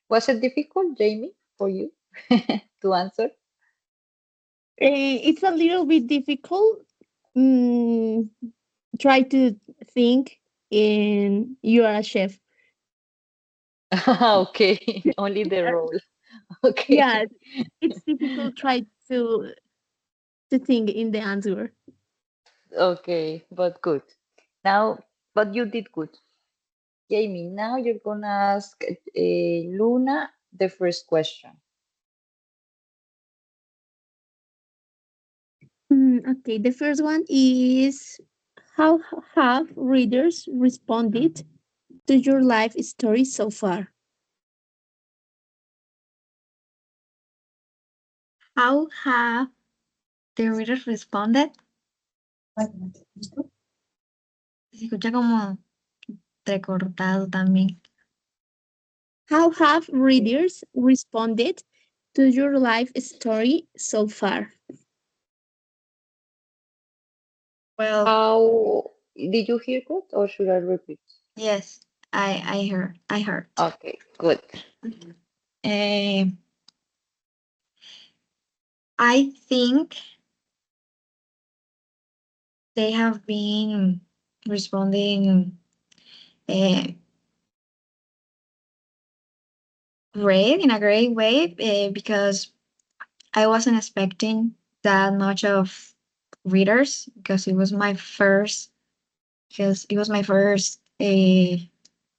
Was it difficult, Jamie, for you to answer? It's a little bit difficult. Mm, try to think and you are a chef. Okay, only the role. Yeah, Okay, it's difficult try to think in the answer. okay, but good. Now, but you did good. Jamie, now you're gonna ask Luna the first question. Okay, the first one is how have readers responded to your life story so far? How have the readers responded? Se escucha como recortado también. How have readers responded to your life story so far? Well, How did you hear good or should I repeat? yes, I heard. Okay, good. Eh, I think they have been responding great in a great way because I wasn't expecting that much of readers because it was my first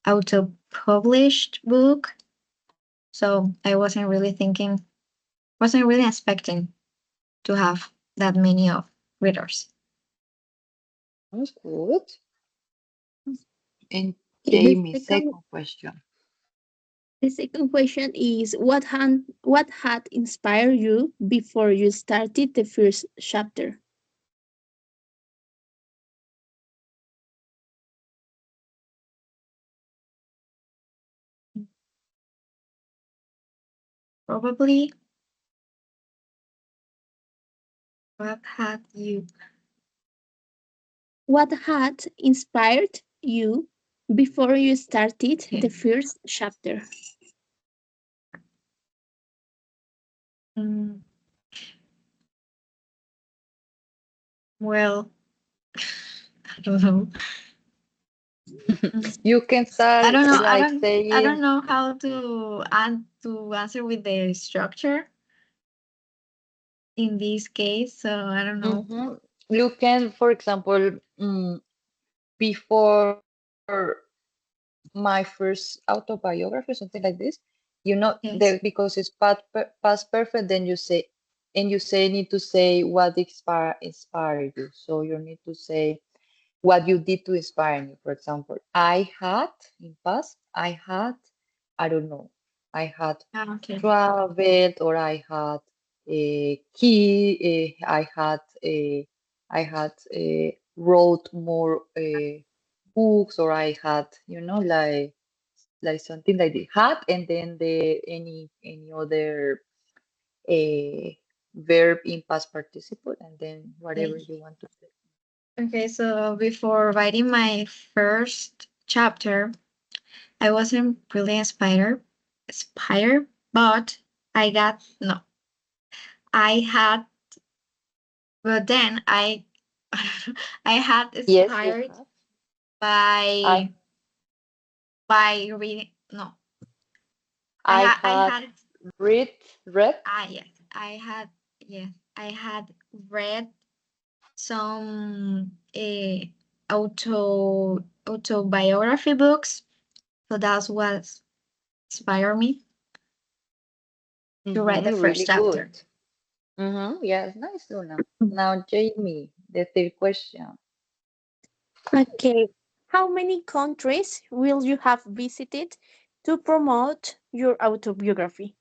auto published book, so I wasn't really expecting to have that many of readers. That's good. And The Jamie, second, second question. the second question is what had inspired you before you started the first chapter? Probably, what had you? What had inspired you before you started the first chapter? Mm, well, I don't know. You can I start don't know. like I don't saying, know how to answer with the structure in this case. So I don't know. mhm. You can, for example, before my first autobiography, something like this, Yes. there because it's past perfect, then you say need to say what inspired you. So you need to say what you did to inspire me. For example, in past, I don't know, I had Okay. traveled or I had a key, I had wrote more books or I had, like something like the had and then the any other verb in past participle and then whatever you want to say. Okay. So before writing my first chapter, I wasn't really inspired, but I got no. I had, but then I had Yes, you inspired have. I by reading. No, I I had had read. yes, yes, I had read some autobiography books. So that's what inspired me to write the first Really chapter. good. Yes, nice, Luna. Now, Jamie, the third question. Okay. How many countries will you have visited to promote your autobiography?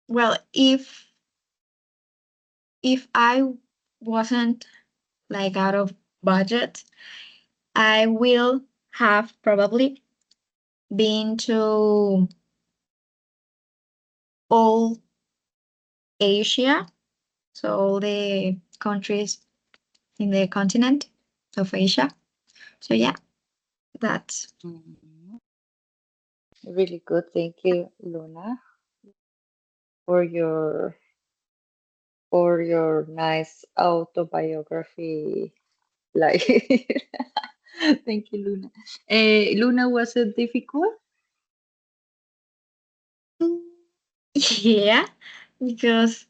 Well, if I wasn't like out of budget, I will have probably been to all Asia, so all the countries in the continent of Asia. So yeah, that's Mhm. Really good. Thank you, Luna, for your nice autobiography. Like, thank you, Luna. Luna, was it difficult? yeah, because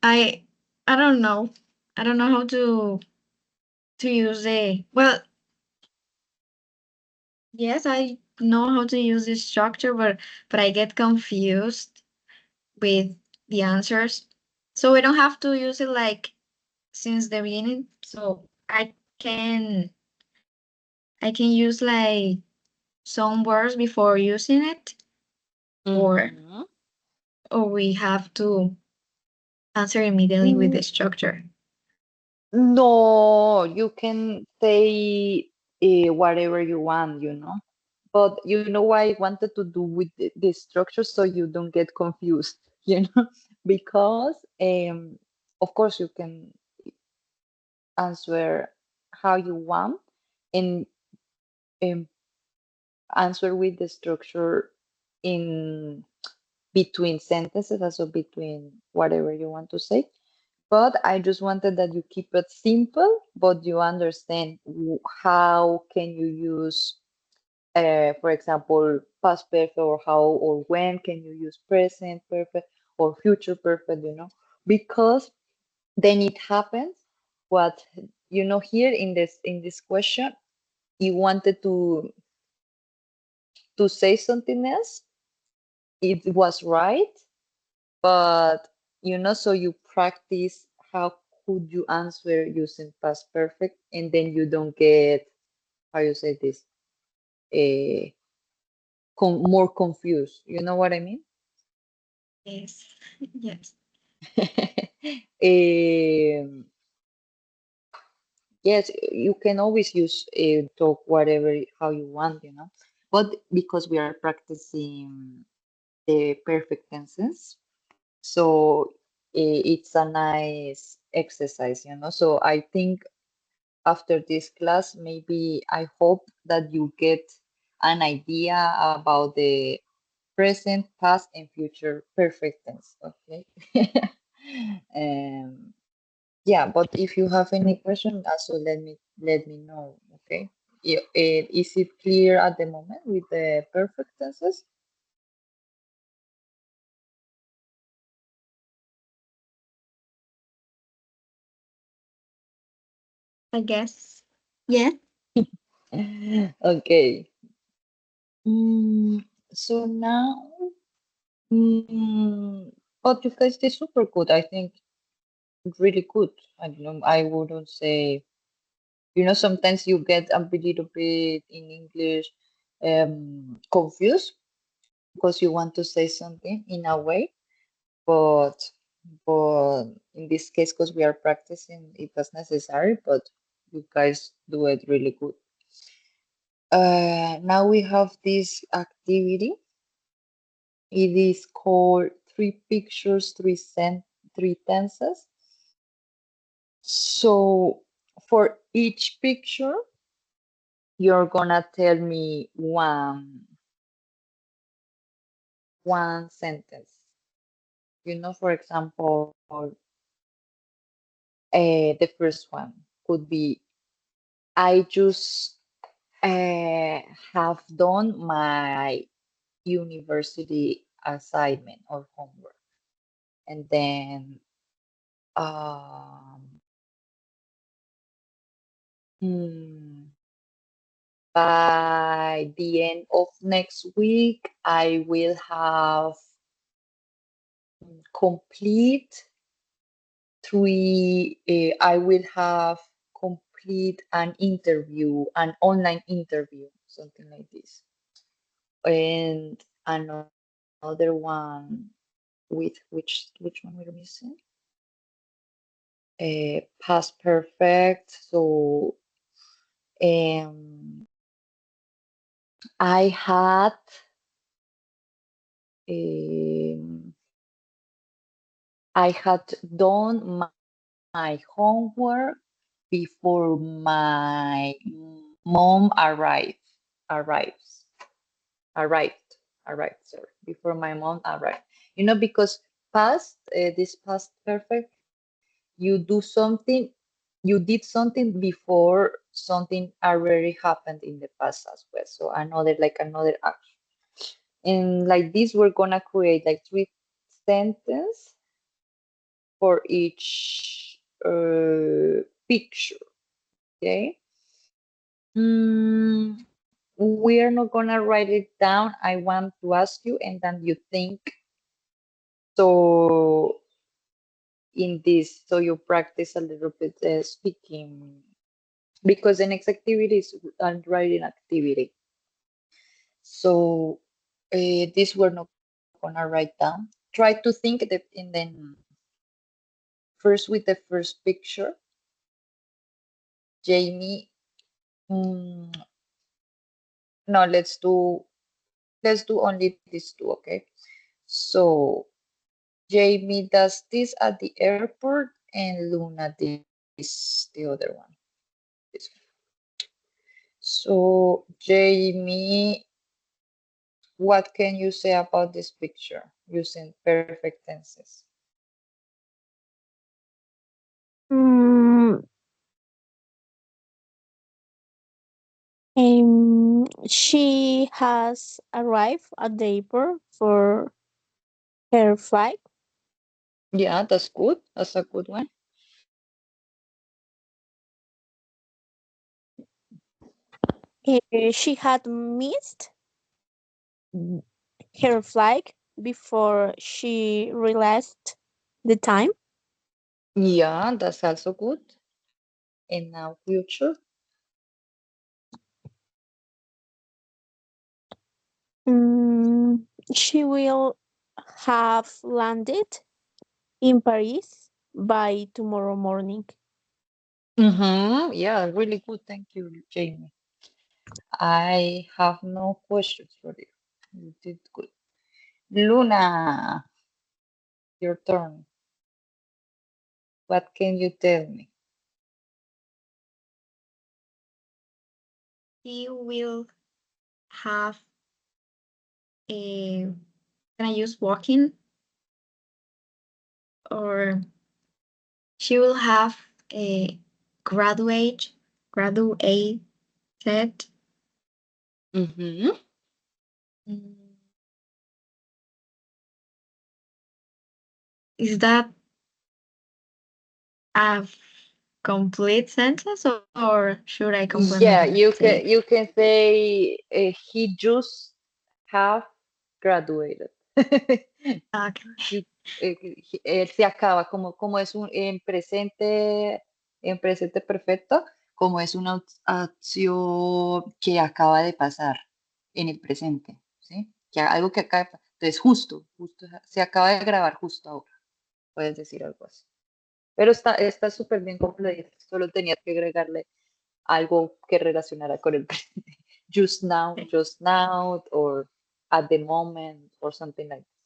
I I don't know. I don't know how to use the well, yes, I know how to use this structure, but I get confused with the answers. So we don't have to use it like since the beginning. So can I can use like some words before using it, or Mhm. we have to answer immediately with the Mm, structure. No, you can say whatever you want, But you know why I wanted to do with the structure so you don't get confused, Because of course you can answer how you want and um, answer with the structure in between sentences, also between whatever you want to say. But I just wanted that you keep it simple, but you understand how can you use, for example, past perfect, or how or when can you use present perfect or future perfect, because then it happens what here in this question you wanted to say something else. It was right, but so you practice how could you answer using past perfect, and then you don't get, how you say this, uh, more confused. You know what I mean? Yes. Yes. um, yes, you can always use talk whatever how you want, but because we are practicing the perfect tenses, so it's a nice exercise, so I think after this class, maybe I hope that you get an idea about the present, past, and future perfect tense. Okay. um, yeah, but if you have any question, also let me know. Okay. Is it clear at the moment with the perfect tenses? I guess. Yeah. Okay. Mm, so now, mm, but you guys did super good. I think really good. I don't know. I wouldn't say, sometimes you get a little bit in English confused because you want to say something in a way, but in this case, because we are practicing, it was necessary, but you guys do it really good. Now we have this activity. It is called three pictures, three tenses. So for each picture, you're gonna tell me one sentence. For example, the first one could be, I just have done my university assignment or homework. And then hmm, by the end of next week, I will have complete I will have complete an online interview, something like this. And another one with which one we're missing? Past perfect. So um, I had um, I had done my homework before my mom arrives arrived arrived, sorry, before my mom arrived, because this past perfect, you do something, you did something before something already happened in the past as well, so another action. And like this, we're gonna create like three sentences for each picture. Okay. We are not gonna write it down. I want to ask you, and then you think. So in this, so you practice a little bit speaking because the next activity is a writing activity. So this we're not gonna write down. Try to think that in then first with the first picture. Jamie, no, let's do only these two, okay? So Jamie does this at the airport and Luna this the other one. This one. So Jamie, what can you say about this picture using perfect tenses? Mm, she has arrived at the airport for her flight. Yeah, that's good. That's a good one. She had missed her flight before she realized the time. Yeah, that's also good. And now future. Mm, she will have landed in Paris by tomorrow morning. Yeah, really good. Thank you, Jamie. I have no questions for you. You did good. Luna, your turn. What can you tell me? He will have a, can I use walking? Or she will have a graduated. Mm-hmm. Mm, Is that a complete sentence or should I Yeah, complement it? you can say he just have graduated. Okay. You- él se acaba, como es un en presente perfecto, como es una acción que acaba de pasar en el presente, ¿sí? Que algo que acaba de entonces justo, se acaba de grabar justo ahora, puedes decir algo así. Pero está súper bien completo, solo tenías que agregarle algo que relacionara con el presente. Just now, or at the moment, or something like that.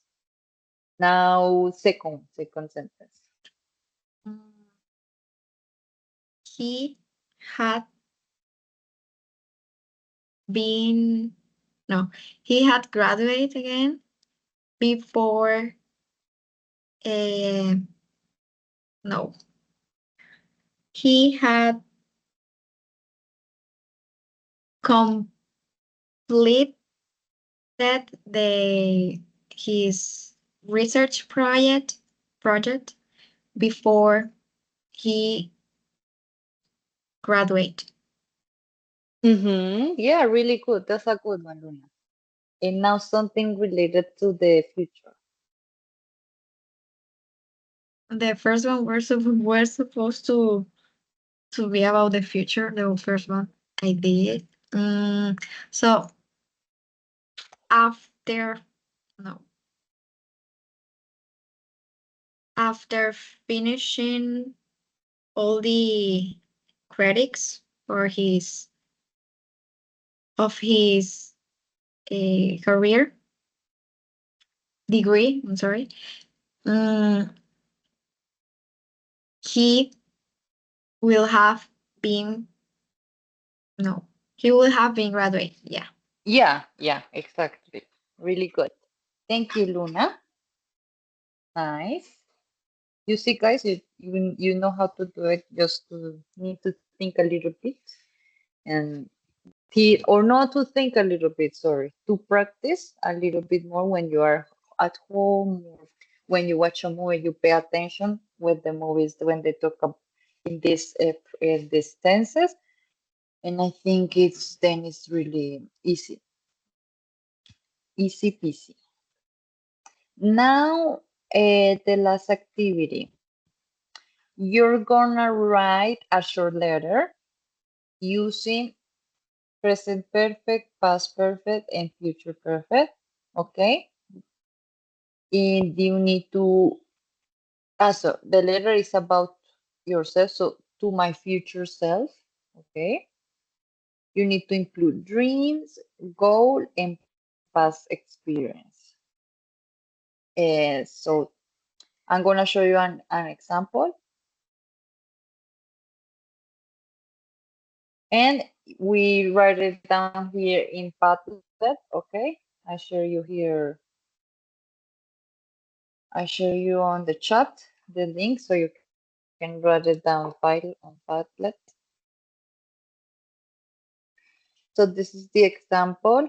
Now, second sentence. Mm, He had been, no, he had graduated again before, uh, no, he had completed his research project before he graduate. Yeah, really good. That's a good one, Luna. And now something related to the future. The first one we're supposed to be about the future. The first one I did. So after no after finishing all the credits for his career degree. I'm sorry. Um, he will have been no. He will have been graduated. Yeah. Yeah, exactly. Really good. Thank you, Luna. Nice. You see, guys, you know how to do it. Just to need to think a little bit and or not to think a little bit. Sorry, to practice a little bit more when you are at home or when you watch a movie. You pay attention with the movies when they talk about in these tenses, and I think it's really easy peasy. Now, the last activity. You're gonna write a short letter using present perfect, past perfect, and future perfect. Okay. And you need to, so the letter is about yourself. So to my future self. Okay. You need to include dreams, goal, and past experience. So I'm going to show you an example. And we write it down here in Padlet, okay? I share you here. I share you on the chat the link so you can write it down file on Padlet. So this is the example.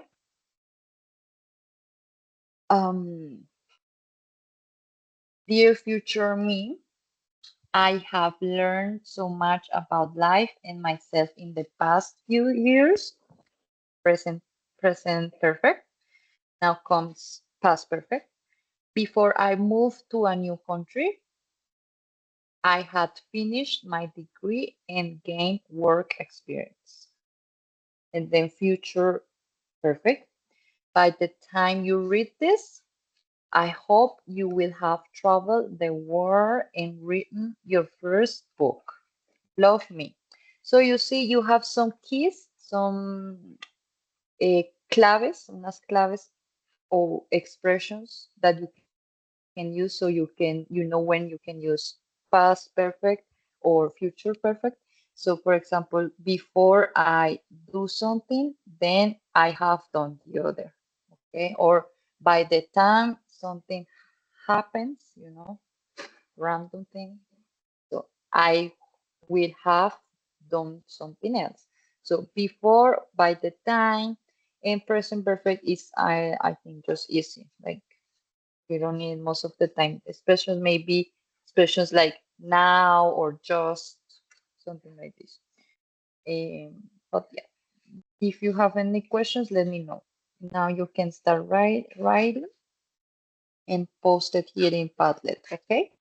Dear future me, I have learned so much about life and myself in the past few years. Present, present perfect. Now comes past perfect. Before I moved to a new country, I had finished my degree and gained work experience. And then future perfect. By the time you read this, I hope you will have traveled the world and written your first book. Love me. So you see, you have some keys, some claves, unas claves or expressions that you can use so you know when you can use past perfect or future perfect. So for example, before I do something, then I have done the other. Okay. Or by the time something happens, random thing. So I will have done something else. So before, by the time, and present perfect is I think just easy. Like you don't need most of the time, especially maybe expressions like now or just something like this. But yeah, if you have any questions, let me know. Now you can start writing and post it here in Padlet, okay?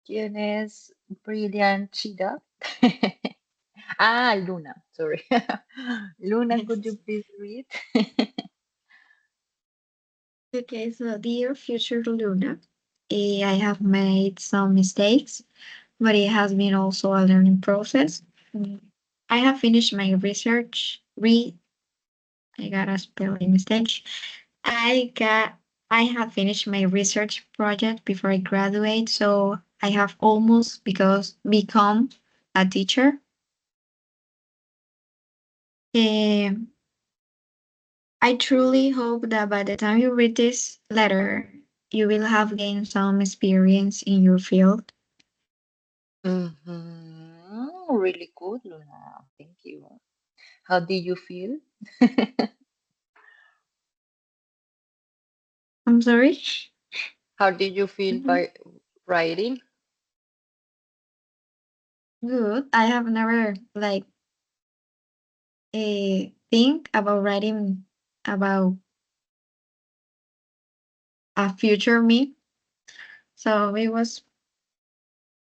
¿Quién es Brilliant Cheetah? Luna, sorry. Luna, could you please read? Okay, so dear future Luna, I have made some mistakes, but it has been also a learning process. I have finished my research. I got a spelling mistake. I got. I have finished my research project before I graduate, so I have almost become a teacher. Um, I truly hope that by the time you read this letter, you will have gained some experience in your field. Really good, Luna. Thank you. How did you feel? I'm sorry. How did you feel Mhm. by writing? Good. I have never think about writing about a future me, so it was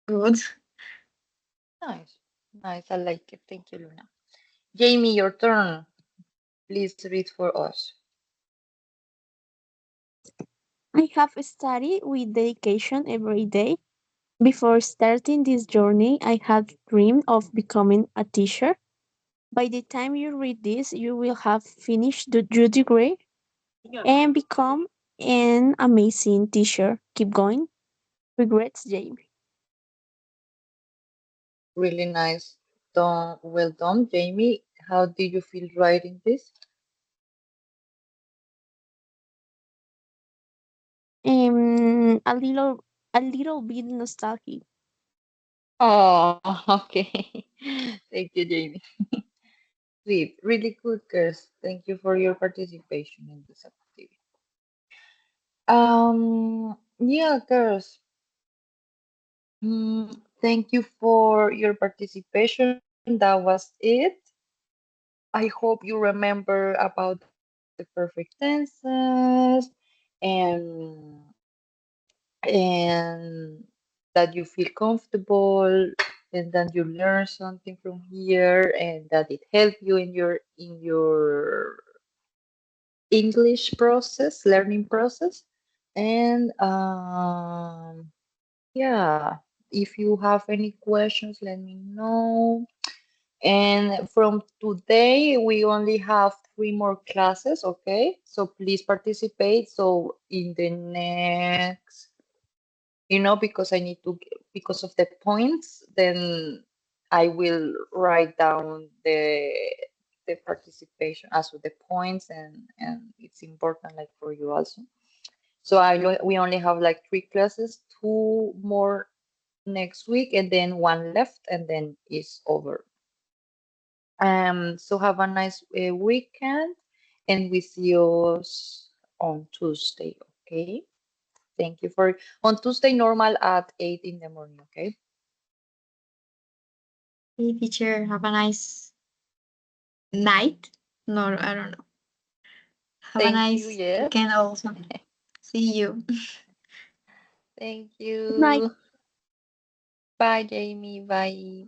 good. Nice. Nice. I like it. Thank you, Luna. Jamie, your turn. Please read for us. I have studied with dedication every day. Before starting this journey, I had dreamed of becoming a teacher. By the time you read this, you will have finished your degree and become an amazing teacher. Keep going. Regrets, Jamie. Really nice. Well done, Jamie. How did you feel writing this? A little bit nostalgic. Oh, okay. Thank you, Jamie. Sweet. Really good, girls. Thank you for your participation in this activity. Yeah, girls. Thank you for your participation. That was it. I hope you remember about the perfect tenses and and that you feel comfortable and that you learn something from here and that it helped you in your English process, learning process. And yeah, if you have any questions, let me know. And from today, we only have 3 more classes, okay? So please participate. So in the next, because I need to, because of the points, then I will write down the participation as with the points, and it's important like for you also. So we only have like 3 classes, 2 more next week, and then 1 left, and then it's over. So have a nice weekend, and we see you on Tuesday. Okay. Thank you for on Tuesday normal at 8 in the morning. Okay. Hey, teacher, have a nice night. No, I don't know. Have a Thank you. nice Yes. weekend also. See you. Thank Good night. you. Bye, Jamie. Bye.